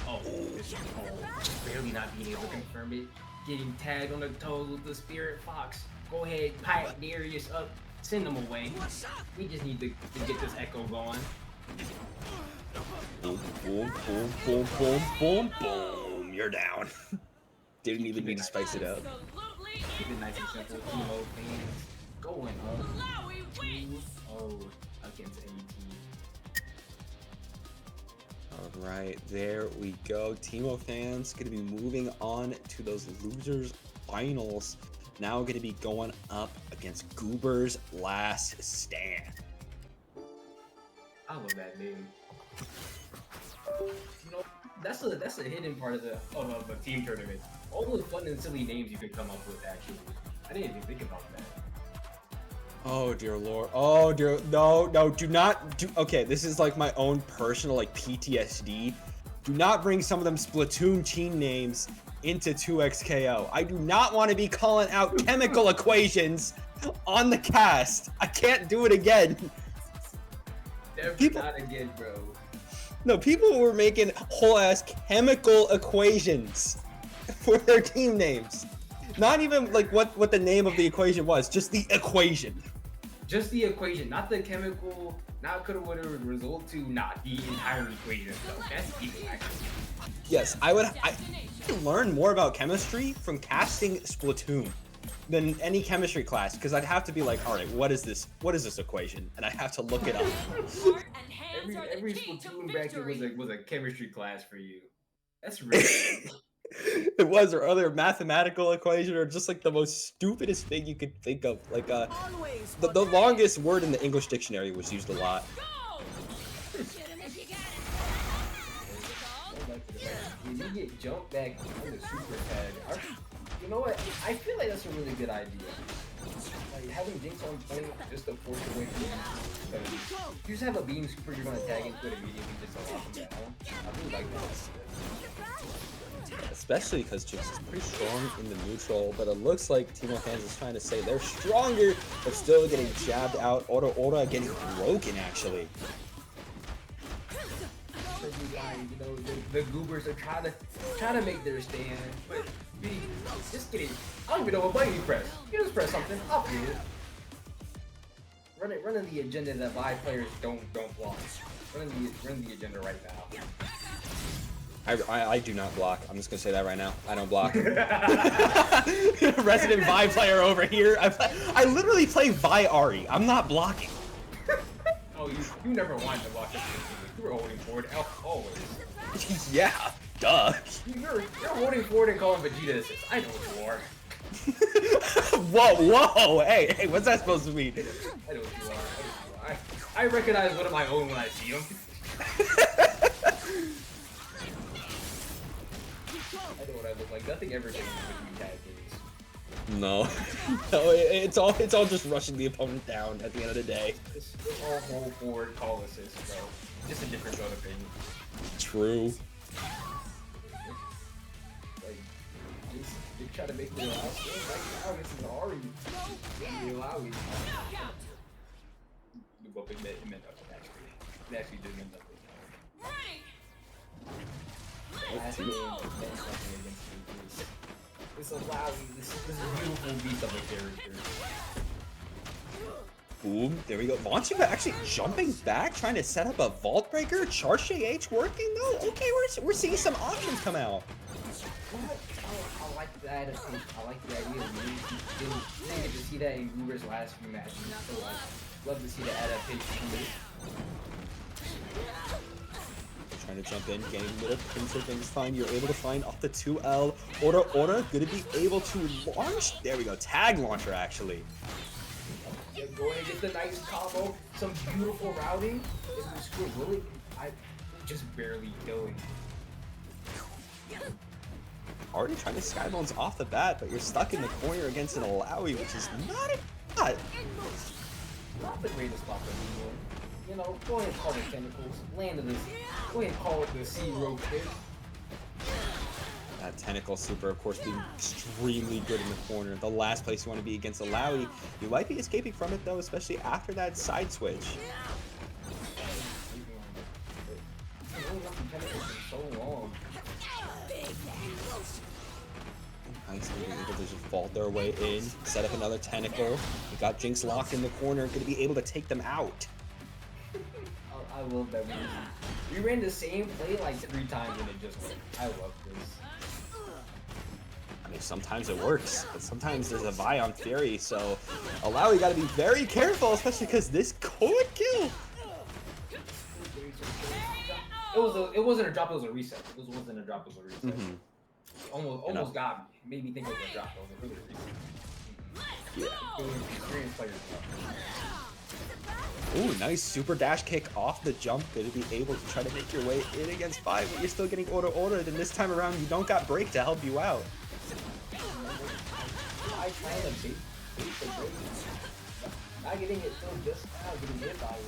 Oh, barely not being able to confirm it. Getting tagged on the toes with the Spirit Fox. Go ahead, pipe Darius up, send him away. We just need to get this echo going. Boom, boom, boom, boom, boom, boom, boom. You're down. Didn't even need to spice it up. Absolutely Keep it nice and simple. Teemo fans going up. Lowy wins. 2-0 against any team. All right, there we go. Teemo fans going to be moving on to those losers finals. Now going to be going up against Goober's Last Stand. I love that name. You know, that's a hidden part of a team tournament. All those fun and silly names you could come up with, actually. I didn't even think about that. Oh dear lord. Oh dear. No, do not do. Okay, this is like my own personal like PTSD. Do not bring some of them Splatoon team names into 2XKO. I do not want to be calling out chemical equations on the cast. I can't do it again. Never not again, bro. No, people were making whole ass chemical equations for their team names. Not even like what the name of the equation was, just the equation. Just the equation, not the chemical, not could have would have result to, not the entire equation. So that's evil, actually. Yes, I learn more about chemistry from casting Splatoon than any chemistry class, because I'd have to be like, all right, what is this equation? And I have to look it up. Heart and hands are the Every key to Splatoon bracket victory. was a chemistry class for you. That's really It was, or other mathematical equation, or just like the most stupidest thing you could think of. Like the longest word in the English dictionary was used a lot. Go! when you get jumped back on the super tag, you know what? I feel like that's a really good idea. Like having Jinx on point just to force away from you. If you just have a beam super, you're gonna tag into it immediately just to lock him down. I really like that. Especially because Jinx is pretty strong in the neutral, but it looks like Teemo fans is trying to say they're stronger, but still getting jabbed out. Ora getting broken, actually. You know, the goobers are trying to make their stand, but just kidding. I don't even know what button you press. You just press something. I'll feel it. Running the agenda that Vi players don't block. Running the agenda right now. I do not block. I'm just gonna say that right now. I don't block. Resident Vi player over here. I literally play Vi Ari. I'm not blocking. Oh, you never wanted to block this. You were holding forward always. Yeah, duh. You're holding forward and calling Vegeta assist. I know what you are. Whoa, hey, what's that supposed to mean? I know what you are. I recognize one of my own when I see them. I know what I look like. Nothing ever changes between tag games. No, no, it's all just rushing the opponent down at the end of the day. It's all hold forward, call assist, bro. Just a different zone opinion. True. Like, they try to make me allow skins. Like, now this is Ari. They allow me. But it meant nothing, actually. It actually did mean nothing. Last game, it meant something against me. This allows me, this beautiful beast of a character. Boom, there we go. Launching, but actually jumping back, trying to set up a vault breaker. Charge JH working though. Okay, we're seeing some options come out. I like that. I like the idea of didn't get to see that in Goober's last few matches. So love to see the adaptation from this. Trying to jump in, getting little pincer things fine. You're able to find off the 2L. Order, gonna be able to launch. There we go. Tag launcher actually. Yeah, go ahead and get the nice combo. Some beautiful routing. If you screw Willie, I just barely going. Already trying to skybones off the bat, but you're stuck in the corner against an Alawi, which is not a lot. Not the greatest spot for me. You know, go ahead and call the tentacles. Land of this. Go ahead and call it the sea rope kick. That tentacle super, of course, being extremely good in the corner. The last place you want to be against Alawi. You might be escaping from it though, especially after that side switch. So long. Nice, being able to just vault their way in, set up another tentacle. We got Jinx locked in the corner, gonna be able to take them out. I love that we ran the same play like 3 times and it just worked. I love this. I mean, sometimes it works, but sometimes there's a Vi on Fury, so Alawi gotta be very careful, especially because this could kill. It wasn't a drop, it was a reset. It wasn't a drop, it was a reset. Mm-hmm. Almost got me. Made me think it was a drop, it was a really reset. Yeah. Experienced players. Ooh, nice super dash kick off the jump. Gonna be able to try to make your way in against 5, but you're still getting ordered, and this time around you don't got break to help you out. I trying to bait the break. Not getting it till just now, getting hit by it.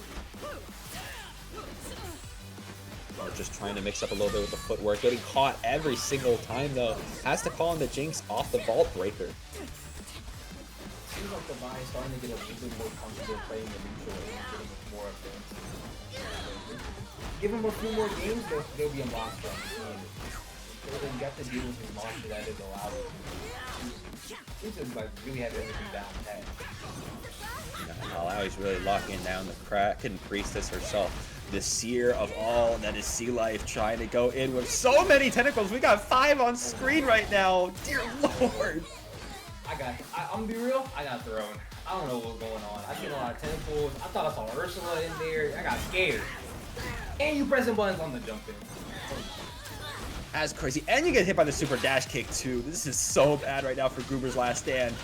Or just trying to mix up a little bit with the footwork. Getting caught every single time though. Has to call in the Jinx off the vault breaker. Seems like the Vi is starting to get a little bit more comfortable playing the neutral and getting more advanced. Give him a few more games, they'll be a monster on the team. You got to deal with his monster that is allowed. Seems to like really have everything down pat. Alawi's really locking down the Kraken Priestess herself. The seer of all that is sea life, trying to go in with so many tentacles. We got 5 on screen right now. Dear Lord. I'm gonna be real, I got thrown. I don't know what's going on. I seen a lot of tentacles. I thought I saw Ursula in there. I got scared. And you pressing buttons on the jump in. That's crazy. And you get hit by the super dash kick too. This is so bad right now for Goober's last stand.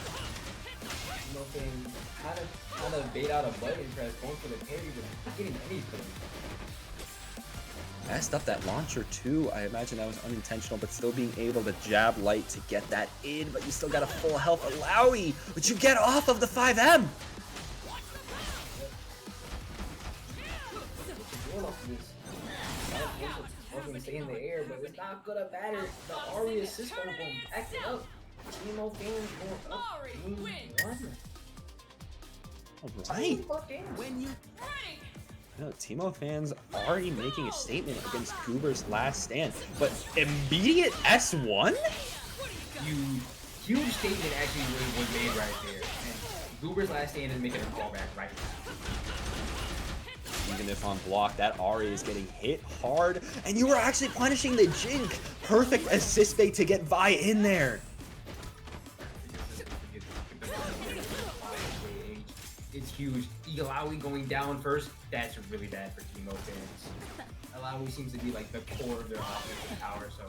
Nothing. Kind of bait out a button press, going for the carry, but not getting anything. Messed up that launcher too. I imagine that was unintentional, but still being able to jab light to get that in, but you still got a full health Alawi, but you get off of the 5M. Stay in the air, but it's not gonna matter. The Ari assist on him. Back it up. Teemo fans going up. Team 1. Alright. When you No, Teemo fans already making a statement against Goober's last stand, but immediate S1? Huge statement actually was made right there. And Goober's last stand is making a callback right now. Even if on block, that Ari is getting hit hard, and you were actually punishing the Jink. Perfect assist bait to get Vi in there. It's huge. Alawi going down first, that's really bad for Teemo fans. Alawi seems to be like the core of their offensive power, so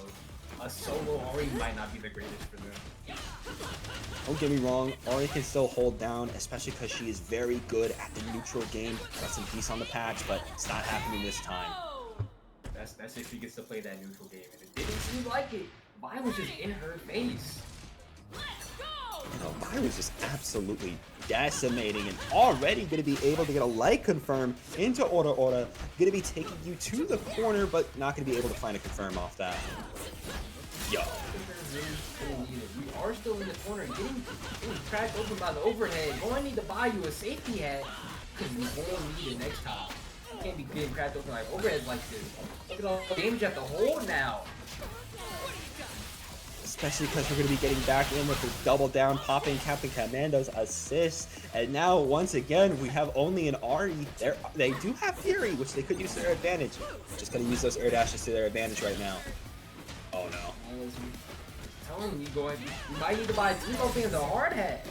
a solo Ari might not be the greatest for them. Don't get me wrong, Ari can still hold down, especially because she is very good at the neutral game. Rest in peace on the patch, but it's not happening this time. That's if she gets to play that neutral game, and it didn't seem like it. Vi was just in her face. You know, I was just absolutely decimating and already going to be able to get a light confirm into Ora. Going to be taking you to the corner, but not going to be able to find a confirm off that. Yo. We are still in the corner, getting cracked open by the overhead. Going to need to buy you a safety hat because we won't need it next time. You can't be getting cracked open like overheads like this. Look at all the damage you have to hold now. Especially because we're going to be getting back in with the double down, popping Captain Commando's assist. And now, once again, we have only an Ari. They do have Fury, which they could use to their advantage. Just going to use those air dashes to their advantage right now. Oh, no. Telling you, you might need to buy Teemo fans a hard hat.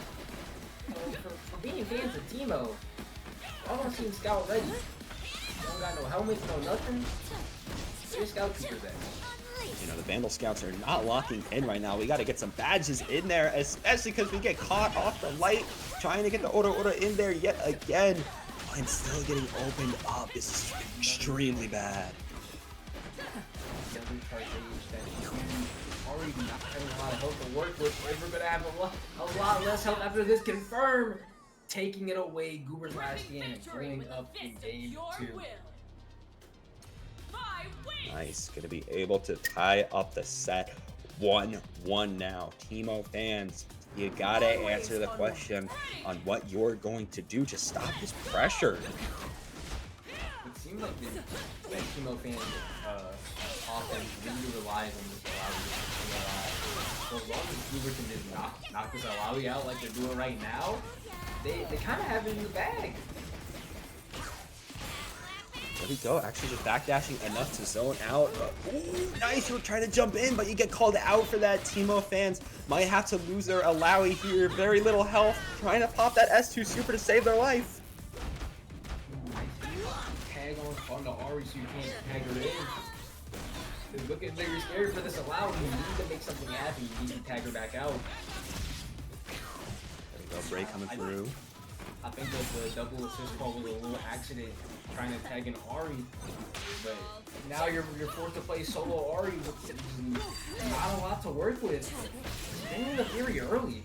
For being fans of Teemo, I don't see him scout ready. Don't got no helmets, no nothing. Where's scout troopers at? You know, the Vandal Scouts are not locking in right now. We got to get some badges in there, especially because we get caught off the light trying to get the Ora in there yet again. I'm still getting opened up. This is extremely bad. Already not having a lot of health to work with. We're going to have a lot less health after this confirm. Taking it away, Goober's last game, going up in game 2. Nice, gonna be able to tie up the set. 1-1 now. Teemo fans, you gotta answer the question on what you're going to do to stop this pressure. It seems like the Teemo fans offense really relies on this Alawi. So as long as Goober can just knock this Alawi out like they're doing right now, they kind of have it in the bag. There we go, actually just backdashing enough to zone out. Ooh, nice, you were trying to jump in, but you get called out for that. Teemo fans might have to lose their Alawi here. Very little health, trying to pop that S2 super to save their life. Tag on the Ari so you can't tag her in. Dude, look at you're scared for this Alawi. You need to make something happen. You need to tag her back out. There we go, Bray coming through. I think that the double assist call was a little accident trying to tag an Ari, but now you're forced to play solo Ari with not a lot to work with. Bring the Fury early.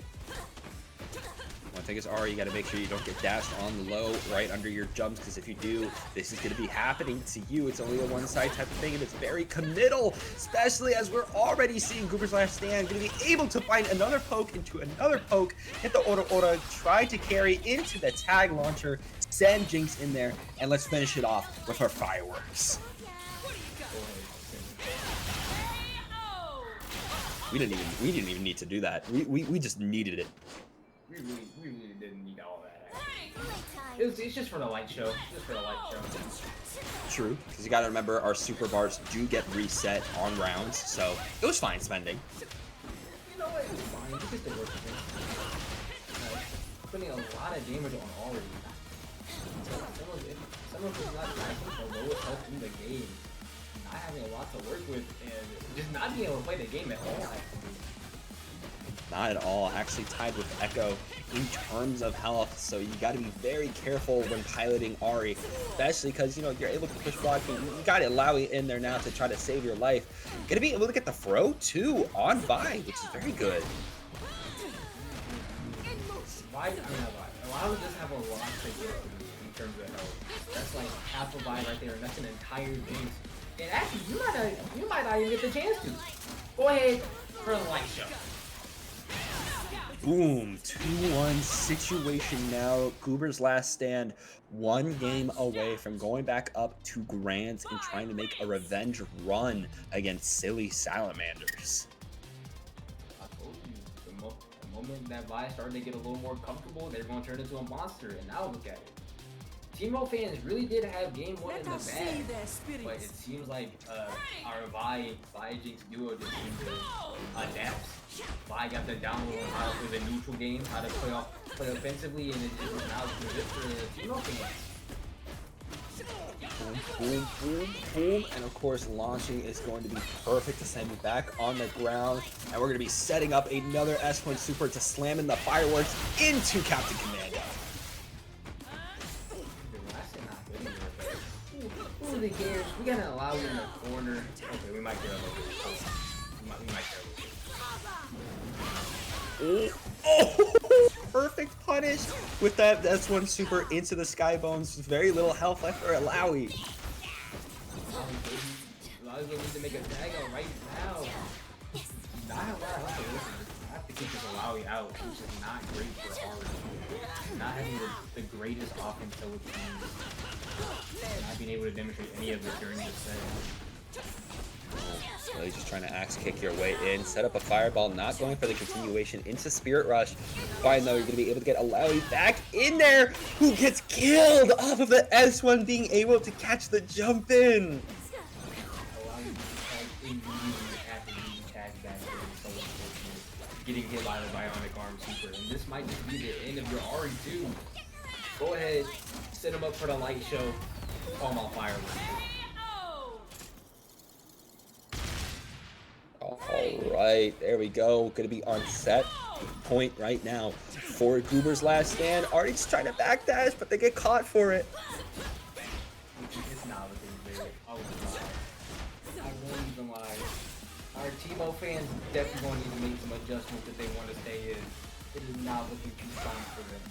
One thing is Ari, you gotta make sure you don't get dashed on the low right under your jumps, because if you do, this is gonna be happening to you. It's only a one-side type of thing, and it's very committal, especially as we're already seeing Goober's last stand gonna be able to find another poke into another poke, hit the Ora, try to carry into the tag launcher, send Jinx in there, and let's finish it off with our fireworks. We didn't even need to do that. We just needed it. We really didn't need all that. It's just for the light show. Just for the light show. True, because you gotta remember our super bars do get reset on rounds, so it was fine spending. You know what? It's fine. You can still work with it. Putting a lot of damage on already. Some of it's not tracking the lowest health in the game. Not having a lot to work with and just not being able to play the game at all. Not at all. Actually tied with Echo in terms of health, so you got to be very careful when piloting Ari, especially because, you know, you're able to push block. You got to allow it in there now to try to save your life. Gonna be able to get the throw too on Vi, which is very good. Vi does have a lot to get in terms of health. That's like half a Vi right there, and that's an entire Jinx. And actually, you might not even get the chance to. Go ahead for the light show. Boom, 2-1 situation now. Goober's last stand, one game away from going back up to Grands and trying to make a revenge run against silly Salamanders. I told you, the moment that Vi started to get a little more comfortable, they're going to turn into a monster, and now look at it. Teemo fans really did have game 1 in the bag, but it seems like our Vi Jinx duo just seemed to adapt. Vi got the download on how to play the neutral game, how to play offensively, and it was now good for the Teemo fans. Boom, boom, boom, boom, and of course launching is going to be perfect to send me back on the ground, and we're going to be setting up another S1 super to slam in the fireworks into Captain Commando. Who really cares? We gotta allow you in the corner. Okay, we might get a little bit close. We might care. Oh, perfect punish with that S1 super into the Skybones. Very little health left for Alawi. Alawi will need to make a tag out right now. Not a lot of health. I have to keep this Alawi out, which is not great for Ari. Not having the greatest offensive team. Not being able to demonstrate any of it during this set. Really just trying to axe kick your way in, set up a fireball, not going for the continuation into Spirit Rush. Fine though, you're going to be able to get Alawi back in there, who gets killed off of the S1 being able to catch the jump in. Getting hit by the Bionic Arm Super, and this might just be the end of your Ari too. Go ahead, set him up for the light show. Call him on fireworks. Alright, there we go. Gonna be on set point right now for Goober's last stand. Already just trying to backdash, but they get caught for it. It's not looking great. I won't even lie. Our Timo fans definitely going to need to make some adjustments if they want to stay in. It is not looking too strong for them.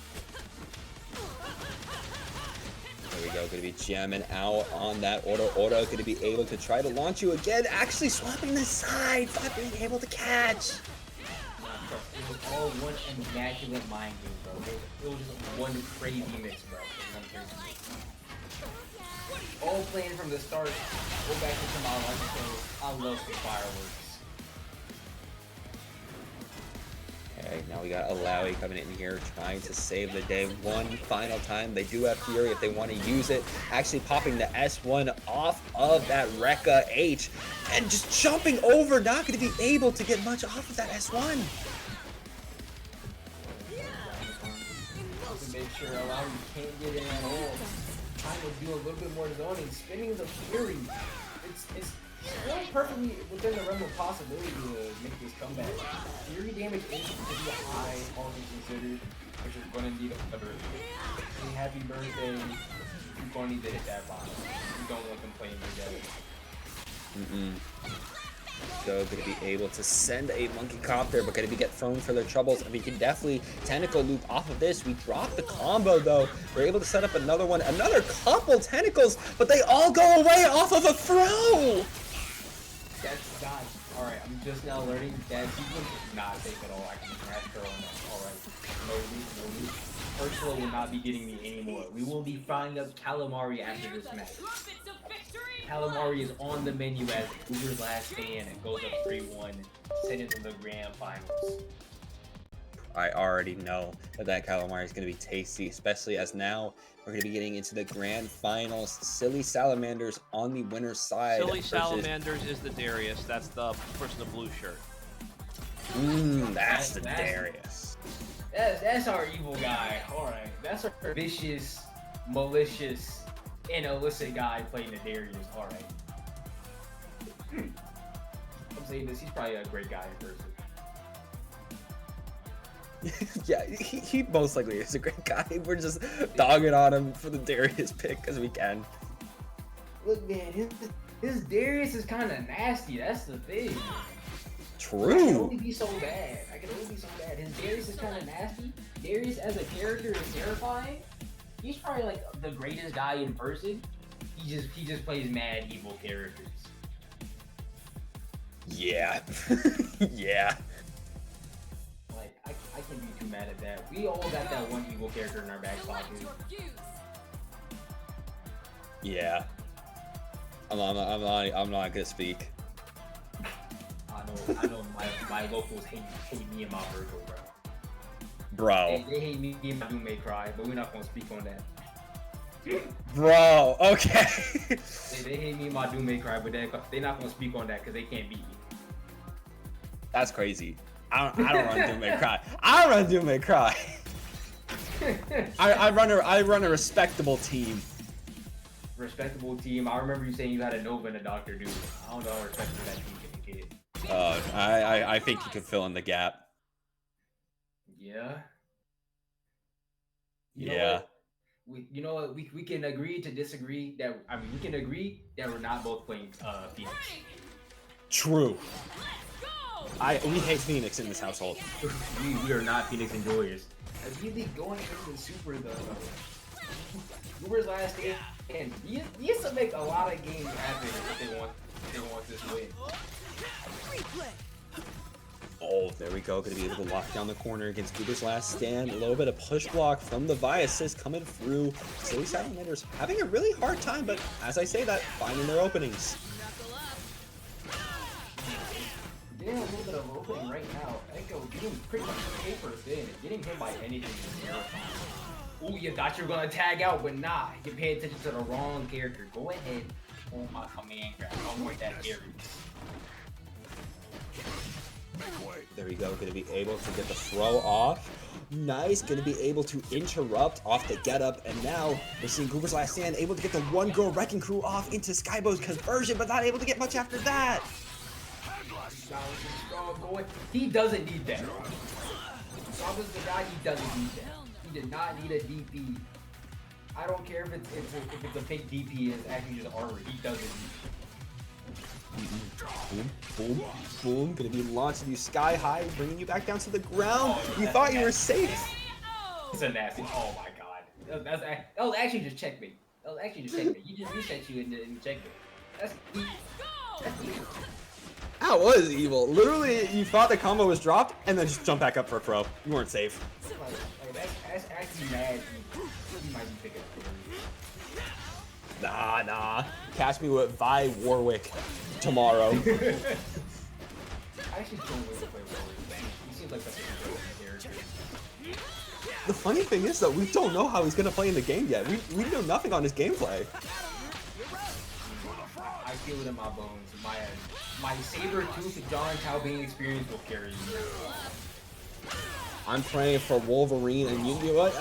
There we go, gonna be jamming out on that Auto. Gonna be able to try to launch you again, actually swapping the sides, not being able to catch. It was all one immaculate mind game, bro. It was just one crazy mix, bro. All planned from the start. Go back to my life. I love the fireworks. Okay, now we got Alawi coming in here trying to save the day one final time. They do have Fury if they want to use it. Actually popping the S1 off of that Rekka H and just jumping over, not going to be able to get much off of that S1. To make sure Alawi can't get in at all. Trying to do a little bit more zoning, spinning the Fury. It's going perfectly within the realm of possibility to make this comeback. Fury damage is pretty high, all things considered, which is going to need a birthday. Hey, happy birthday. You're going to need to hit that bottom. You don't want to complain again. So going to be able to send a monkey copter, but going to be get thrown for their troubles. And we can definitely tentacle loop off of this. We drop the combo though. We're able to set up another one, another couple tentacles, but they all go away off of a throw. That's not. Alright, I'm just now learning that sequence is not safe at all. I can crash her on that. Alright. No loop. Ursula will not be getting me anymore. We will be frying up Calamari after this match. Calamari is on the menu as Uber's last stand and goes up 3-1, sent into the grand finals. I already know that Calamari is going to be tasty, especially as now we're going to be getting into the grand finals. Silly Salamanders on the winner's side. Silly Salamanders is the Darius. That's the person in the blue shirt. That's the Darius. That's our evil guy. Alright. That's our vicious, malicious, and illicit guy playing the Darius. Alright. I'm saying this, he's probably a great guy in person. Yeah, he most likely is a great guy. We're just dogging on him for the Darius pick as we can. Look, man, his Darius is kind of nasty. That's the thing. True. I can only be so bad. His Darius is kind of nasty. Darius as a character is terrifying. He's probably like the greatest guy in person. He just plays mad evil characters. Yeah. Yeah. Like I can't be too mad at that. We all got that one evil character in our back pocket. Yeah. I'm not gonna speak. I know my locals hate me and my Virgil, bro. Bro. They hate me and my Doom May Cry, but we're not gonna speak on that. Bro, okay. They hate me and my Doom May Cry, but they're not gonna speak on that because they can't beat me. That's crazy. I don't run Doom May Cry. I don't run Doom May Cry. I run a respectable team. Respectable team. I remember you saying you had a Nova and a Dr. Doom. I don't know how respectable that team can get. I think you can fill in the gap. Yeah. Yeah. You know what? We can agree to disagree that we can agree that we're not both playing Phoenix. True. Let's go. We hate Phoenix in this household. We are not Phoenix enjoyers. I really going into the Super though. Uber's last game, and he used to make a lot of games happen if they want this win. Oh, there we go. Going to be able to lock down the corner against Goober's last stand. A little bit of push block from the Vi assist coming through. Silly Salamanders having a really hard time, but as I say that, finding their openings. Getting a little bit of opening right now. Echo getting pretty much paper thin. Getting hit by anything is terrifying. Ooh, you thought you were gonna tag out, but nah. You're paying attention to the wrong character. Go ahead. Oh my command grab. I'll work that carry. There we go. Going to be able to get the throw off. Nice. Going to be able to interrupt off the get up. And now we're seeing Goober's last stand able to get the one girl wrecking crew off into Skybo's conversion, but not able to get much after that. He doesn't need that. Skybo's the guy, he doesn't need that. He did not need a DP. I don't care if it's a fake DP, it's actually just armor. He doesn't need it. Boom, boom, boom. Gonna be launching you sky high, bringing you back down to the ground. You thought you were safe. It's a nasty. Oh my god. That was actually just checkmate. That was actually just checkmate. You just reset you in checkmate. That's evil. That's evil. That was evil. Literally, you thought the combo was dropped and then just jump back up for a pro. You weren't safe. That's actually mad evil. He might be picking up. Nah. Catch me with Vi Warwick tomorrow. I actually don't really play Warwick. He seems like such a good character. The funny thing is, though, we don't know how he's gonna play in the game yet. We know nothing on his gameplay. I feel it in my bones. My saber-tooth John Taubing experience will carry me. I'm praying for Wolverine, and you know what?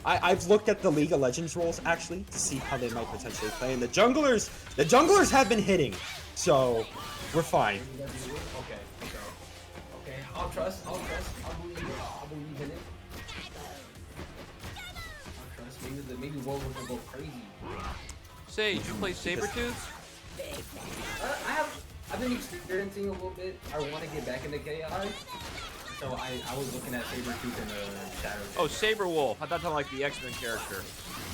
I've looked at the League of Legends roles actually to see how they might potentially play, and the junglers have been hitting, so we're fine. Okay. I'll trust. I'll believe in it. I'll trust. Maybe Wolverine will go crazy. Sage, you play Sabretooth? I've been experiencing a little bit. I want to get back into KI. So I was looking at Sabretooth in the shadow. Oh, Saberwolf. I thought that like the X-Men character.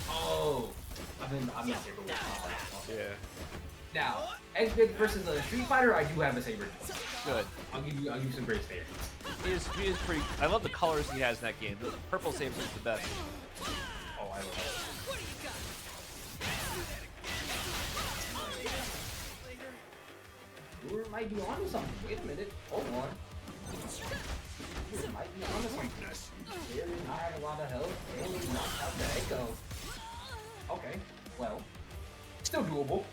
Oh, I'm not Saberwolf. Yeah. Now, X-Men versus a Street Fighter, I do have a Sabretooth. Good. I'll give you some great favorites. He is pretty. I love the colors he has in that game. The purple Saber is the best. Oh, I love it. You might be onto something. Wait a minute. Hold on. You might be onto something. There is not have a lot of health, and he's knocked out the Echo. Okay, well, still doable.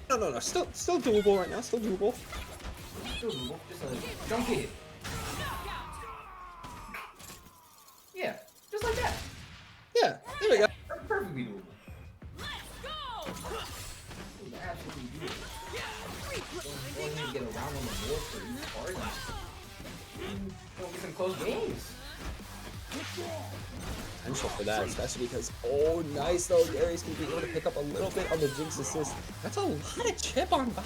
No. Still doable right now. Still doable. Still doable. Just a jump hit. Yeah, just like that. Yeah. There we go. Perfectly doable. Let's go. Absolutely doable. Go ahead and get around on the board for each part. Don't get some close games. Potential for that, especially because, oh, nice though. Darius can be able to pick up a little bit on the Jinx assist. That's a lot of chip on Vi.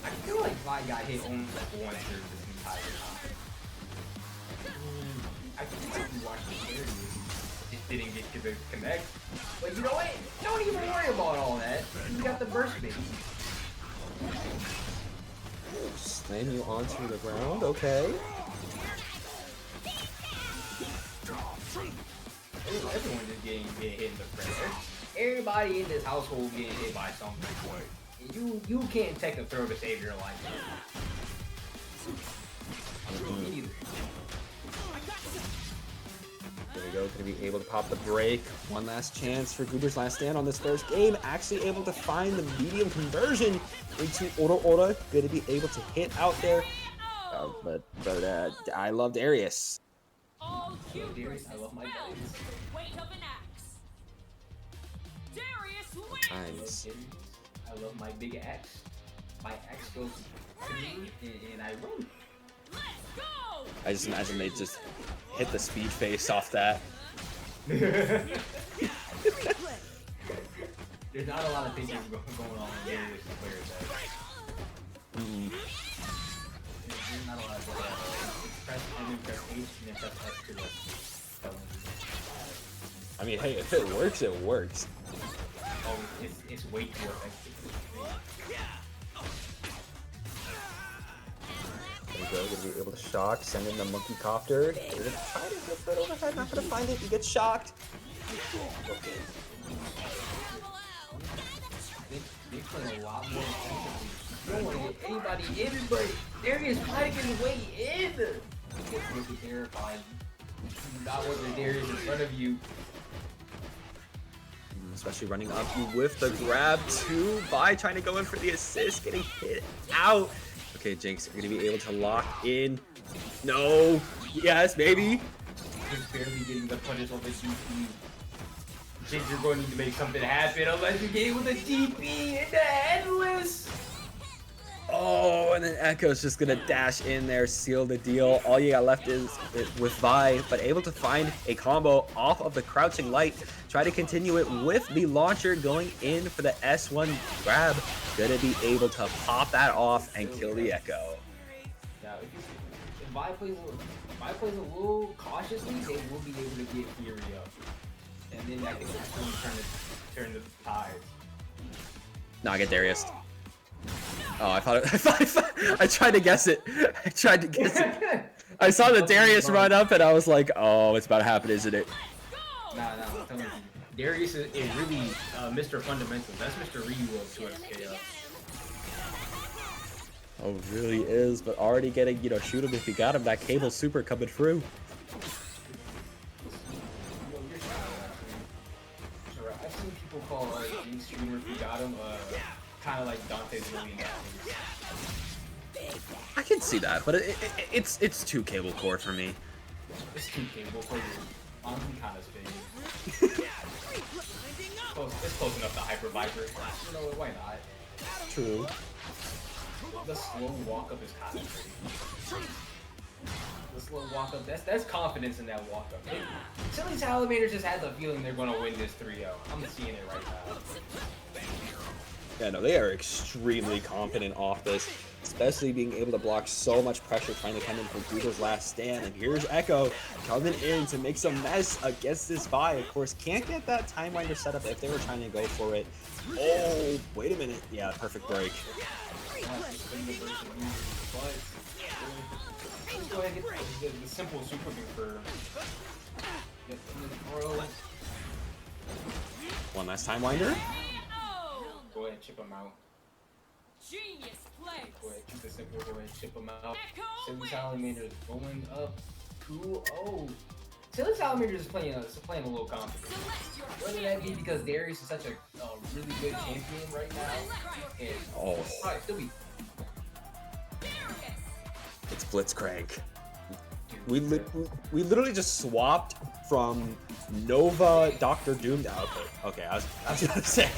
I feel like Vi got hit only like once through this entire time. I feel like we watched the series, just didn't get to connect. But you know what? Don't even worry about all that. We got the burst bait. Slam you onto the ground, okay. Everyone just getting hit in the front. Everybody in this household getting hit by something. And you can't take a throw to save your life. Either. There we go, gonna be able to pop the break. One last chance for Goober's last stand on this first game. Actually able to find the medium conversion into Ora. Gonna be able to hit out there. But I love Darius. All cute Darius, versus I love my well guys. with the weight of an axe. Darius wins. Nice. I love my big axe. My axe goes to me and I win. Let's go. I just imagine they just hit the speed face off that. There's not a lot of things going on in various players. There's not a lot of things. It's press M and press H and then press X to the. I mean, hey, if it works, it works. Oh, it's way too effective. There we go, gonna be able to shock, send in the monkey copter. Try to get that overhead, not gonna find it, he gets shocked. Okay. They play a lot more defensively. You don't want to get anybody in, but Darius trying to get his way in. You get really terrified. You got what the Darius in front of you. Especially running up with the grab too. Vi trying to go in for the assist, getting hit out. Okay, Jinx, you're gonna be able to lock in. No. Yes, maybe. Just barely getting the punish on the DP. Jinx, you're going to need to make something happen unless you get it with a DP into endless. Oh, and then Echo's just gonna dash in there, seal the deal. All you got left is with Vi, but able to find a combo off of the crouching light. Try to continue it with the launcher going in for the S1 grab. Gonna be able to pop that off and kill the Echo. Yeah, if Vi plays a little cautiously, they will be able to get Fury up. And then that can actually turn the tides. No, I get Darius. Oh, I thought I tried to guess it. I tried to guess it. I saw the Darius run up and I was like, oh, it's about to happen, isn't it? Nah, I'm telling you. Darius is really Mr. Fundamental. That's Mr. Ryu of 2XKO. Oh, it really is, but already getting, shoot him if you got him. That cable super coming through. I've seen people call Jinx streamer if you got him kind of like Dante's million. I can see that, but it's too cable core for me. It's too cable for you. Honestly, kind of spinning. It's close enough to Hyper Viper. You know, why not? True. The slow walk up is kind of pretty. The slow walk up, that's confidence in that walk up. Silly Salamanders just has a feeling they're going to win this 3-0. I'm seeing it right now. Yeah, no, they are extremely confident off this, especially being able to block so much pressure trying to come in for Gooder's last stand. And here's Echo coming in to make some mess against this Vi. Of course, can't get that Time Winder set up if they were trying to go for it. Oh, wait a minute. Yeah, perfect break. Go ahead and get the simple super confirm. One last Time Winder. Go ahead, chip him out. Genius plays. Go ahead, keep it simple. Go ahead, chip him out. Echo Silly wins. Salamanders going up 2-0. Silly Salamanders is playing a little confident. Whether that be because Darius is such a really good champion right now, and probably still be. It's Blitzcrank. We literally just swapped from Nova Doctor Doom. Okay, I was gonna say.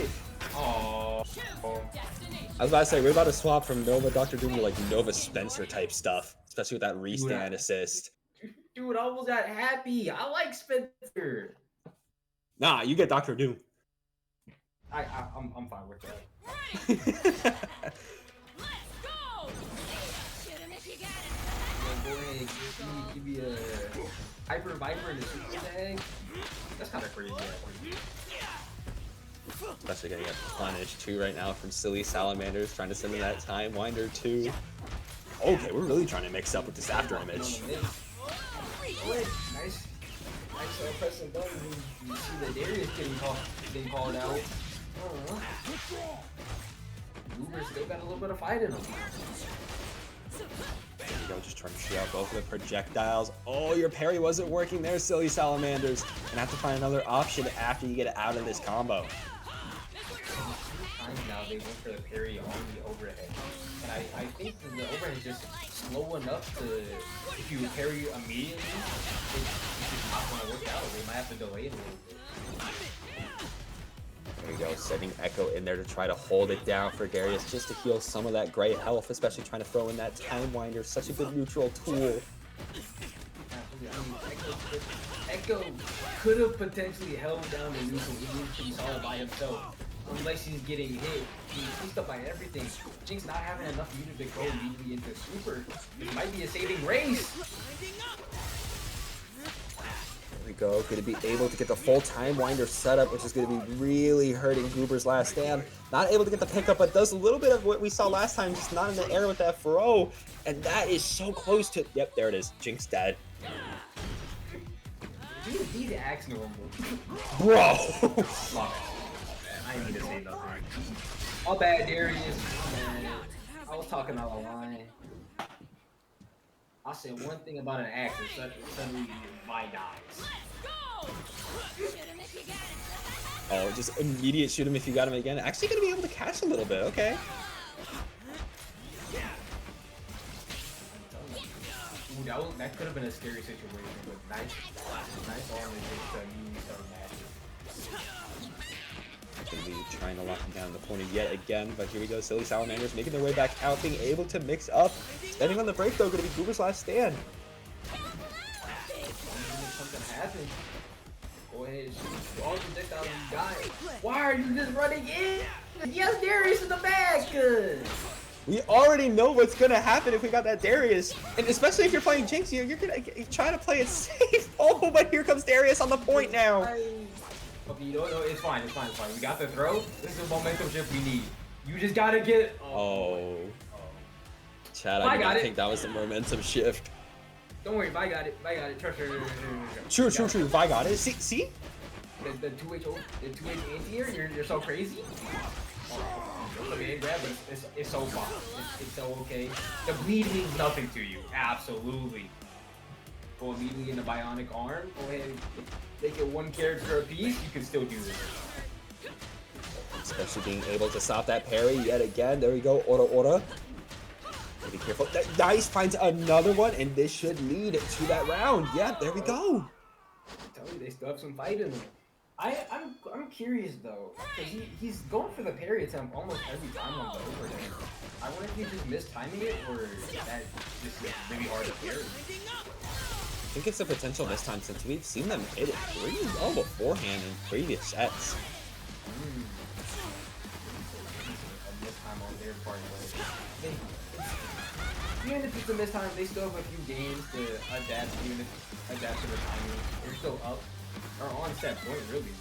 Oh. I was about to say, we're about to swap from Nova Doctor Doom to like Nova Spencer type stuff, especially with that restand assist. Dude, I almost got happy. I like Spencer. Nah, you get Doctor Doom. I'm fine with that. Let's go. Shoot him if you got Go ahead, give me a Hyper Viper and a super tag. That's kind of crazy. Especially getting a punish too right now from Silly Salamanders, trying to send in that Time Winder too. Okay, we're really trying to mix up with this after image. Nice pressing button. You see the Darius getting called out. Uber still got a little bit of fight in him. There you go, just trying to shoot out both of the projectiles. Oh, your parry wasn't working there, Silly Salamanders. And have to find another option after you get out of this combo. Now they went for the parry on the overhead. And I think the overhead is just slow enough to, if you parry immediately, it's just not going to work out. They might have to delay it a little bit. There you go, sending Echo in there to try to hold it down for Darius, just to heal some of that gray health, especially trying to throw in that Time Winder, such a good neutral tool. Echo could have potentially held down the neutral. He was pretty solid by himself. unless she's getting hit, she's stuck by everything. Jinx not having enough meter to go immediately into super. It might be a saving race. There we go. Going to be able to get the full time winder setup, which is going to be really hurting Goober's last stand. Not able to get the pickup, but does a little bit of what we saw last time, just not in the air with that throw. And that is so close to. Yep, there it is. Jinx dead. He's axe normal. Bro! I need to say nothing. All bad, Darius. Man, I was talking out of line. I said one thing about an axe, and suddenly my dies. Shoot him if you got it. Oh, just immediate shoot him if you got him again. Actually going to be able to catch a little bit. Okay. Ooh, that could have been a scary situation, but nice arm and just immediately start matching. Gonna be trying to lock him down in the corner yet again, but here we go. Silly Salamanders making their way back out, being able to mix up. Spending on the break though, gonna be Goober's last stand. Something happened. Go ahead, shoot all the projectiles you got. Why are you just running in? Yes, Darius in the back. We already know what's gonna happen if we got that Darius, and especially if you're playing Jinx, you're gonna try to play it safe. Oh, but here comes Darius on the point now. Okay, you know, no, it's fine. We got the throw. This is a momentum shift we need. You just gotta get. Oh. Chad, I did not think that was the momentum shift. Don't worry, I got it. True. Vi got it. See? The 2H anti-air, you're so crazy. Let me grab it. It's so fine. It's so okay. The bleed means nothing to you. Absolutely. Go immediately in the bionic arm. Go ahead and make it one character a piece. You can still do this. Especially being able to stop that parry yet again. There we go. Ora. Be careful. Nice finds another one, and this should lead to that round. Yeah, there we go. I tell you, they still have some fight in them. I'm curious though, because he's going for the parry attempt almost every time on the overhead. I wonder if he just missed timing it, or that just is really hard to parry. I think it's a potential this time since we've seen them hit it pretty well beforehand in previous sets. A missed time on their part, but even if it's a missed time, they still have a few games to adapt to the timing. They're still up. Or on set point, really.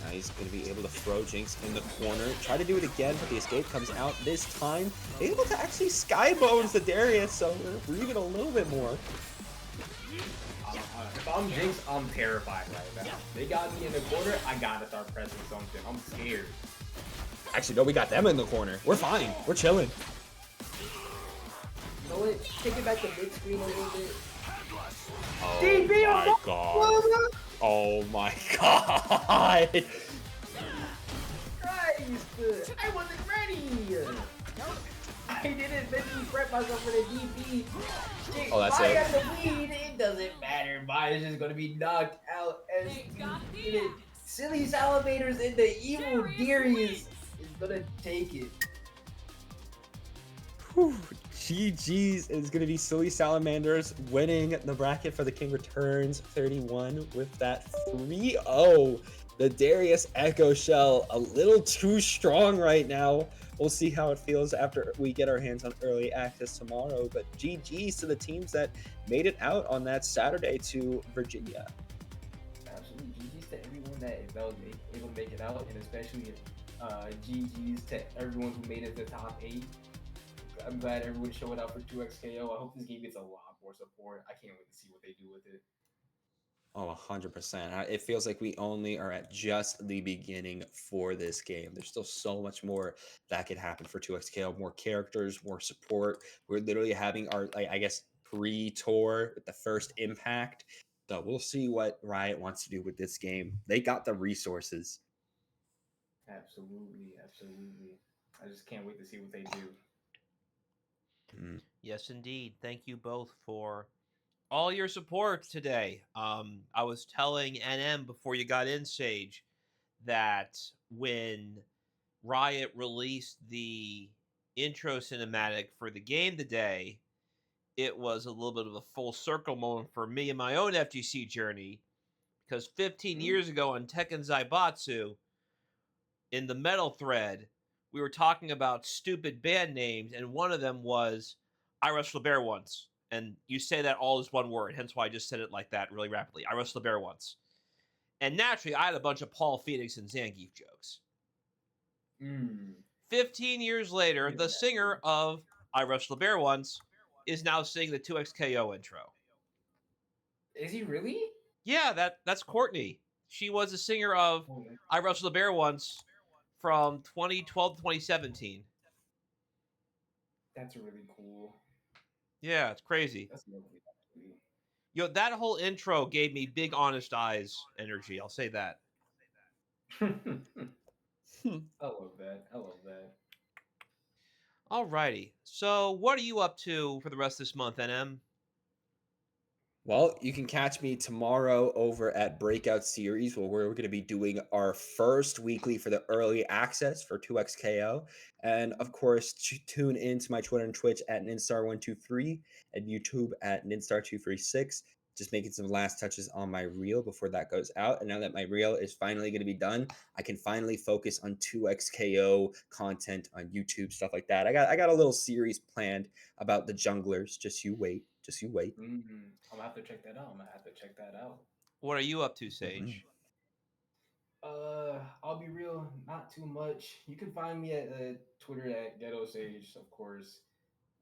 Now he's going to be able to throw Jinx in the corner. Try to do it again, but the escape comes out this time. Able to actually skybones the Darius, so we're breathing a little bit more. If I'm Jinx, I'm terrified right now. They got me in the corner, I gotta start pressing something. I'm scared. Actually, no, we got them in the corner. We're fine. We're chilling. You know what? Take it back to mid-screen a little bit. Oh my god. Oh my god. Christ! I wasn't ready! I didn't mentally prep myself for the DP. Oh, that's Maya it. has the lead. It doesn't matter. Maya's just gonna be knocked out as needed. Silly Salamanders and the evil Darius is gonna take it. Whew. GG's is going to be Silly Salamanders winning the bracket for the King Returns 31 with that 3-0. The Darius Echo Shell a little too strong right now. We'll see how it feels after we get our hands on early access tomorrow. But GG's to the teams that made it out on that Saturday to Virginia. Absolutely. GG's to everyone that was able to make it out, and especially GG's to everyone who made it to the top 8. I'm glad everyone showed up for 2XKO. I hope this game gets a lot more support. I can't wait to see what they do with it. Oh, 100%. It feels like we only are at just the beginning for this game. There's still so much more that could happen for 2XKO. More characters, more support. We're literally having our, I guess, pre-tour with the first impact. So we'll see what Riot wants to do with this game. They got the resources. Absolutely. I just can't wait to see what they do. Yes, indeed. Thank you both for all your support today. I was telling NM before you got in, Sage, that when Riot released the intro cinematic for the game today, it was a little bit of a full circle moment for me in my own FGC journey, because 15 years ago on Tekken Zaibatsu, in the metal thread, we were talking about stupid band names, and one of them was I Wrestled a Bear Once. And you say that all as one word, hence why I just said it like that really rapidly. I Wrestled a Bear Once. And naturally, I had a bunch of Paul Phoenix and Zangief jokes. 15 years later, the singer of I Wrestled a Bear Once is now singing the 2XKO intro. Is he really? Yeah, that's Courtney. She was the singer of Oh, yeah. I Wrestled a Bear Once from 2012 to 2017. That's really cool. Yeah, it's crazy. That's lovely, actually. Yo, that whole intro gave me big honest eyes energy. I'll say that. I love that. I love that. Alrighty. So, what are you up to for the rest of this month, NM? Well, you can catch me tomorrow over at Breakout Series, where we're going to be doing our first weekly for the early access for 2XKO. And of course, tune in to my Twitter and Twitch at Ninstar123 and YouTube at Ninstar236. Just making some last touches on my reel before that goes out. And now that my reel is finally going to be done, I can finally focus on 2XKO content on YouTube, stuff like that. I got a little series planned about the junglers. Just you wait. I'm gonna have to check that out. What are you up to, Sage? I'll be real, not too much. You can find me at Twitter at Ghetto Sage, of course.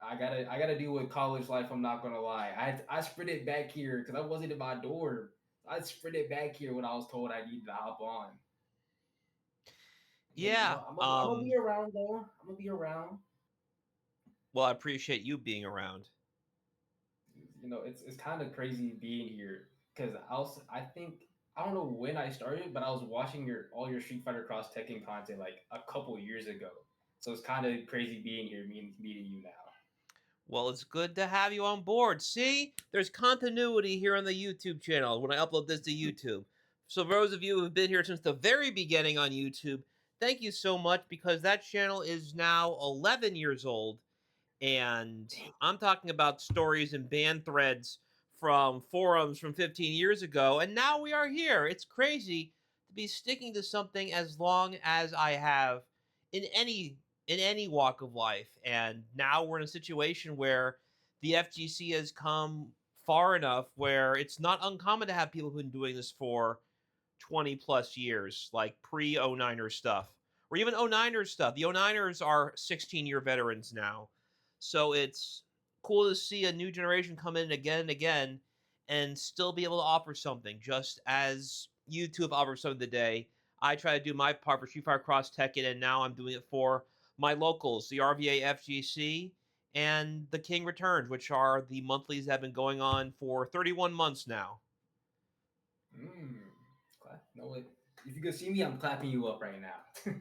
I gotta deal with college life. I'm not gonna lie. I sprinted back here because I wasn't in my dorm. I sprinted back here when I was told I needed to hop on. Yeah. I'm gonna be around though. I'm gonna be around. Well, I appreciate you being around. It's kind of crazy being here because I think I don't know when I started, but I was watching all your Street Fighter Cross Tekken content like a couple years ago. So it's kind of crazy being here, meeting you now. Well, it's good to have you on board. See, there's continuity here on the YouTube channel when I upload this to YouTube. So, for those of you who have been here since the very beginning on YouTube, thank you so much because that channel is now 11 years old. And I'm talking about stories and band threads from forums from 15 years ago. And now we are here. It's crazy to be sticking to something as long as I have in any walk of life. And now we're in a situation where the FGC has come far enough where it's not uncommon to have people who've been doing this for 20 plus years, like pre 09er stuff, or even 09er stuff. The 09ers are 16-year veterans now. So it's cool to see a new generation come in again and again and still be able to offer something, just as YouTube offers something today. I try to do my part for Street Fighter Cross Tekken, and now I'm doing it for my locals, the RVA FGC and the King Returns, which are the monthlies that have been going on for 31 months now. If you could see me, I'm clapping you up right now.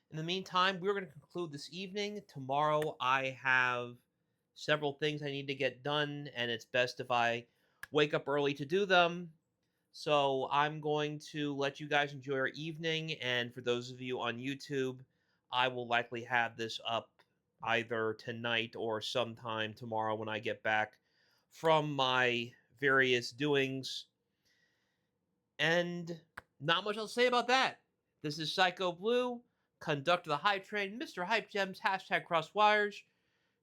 In the meantime, we're going to conclude this evening. Tomorrow, I have several things I need to get done, and it's best if I wake up early to do them. So I'm going to let you guys enjoy your evening, and for those of you on YouTube, I will likely have this up either tonight or sometime tomorrow when I get back from my various doings. And not much else to say about that. This is Psycho Blue, conductor of the Hype Train, Mr. Hype Gems, hashtag Crosswires.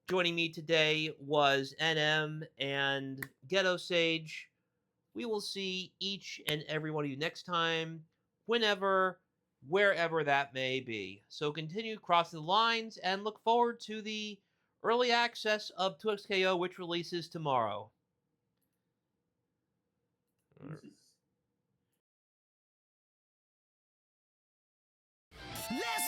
Joining me today was NM and Ghetto Sage. We will see each and every one of you next time, whenever, wherever that may be. So continue crossing the lines and look forward to the early access of 2XKO, which releases tomorrow. Let's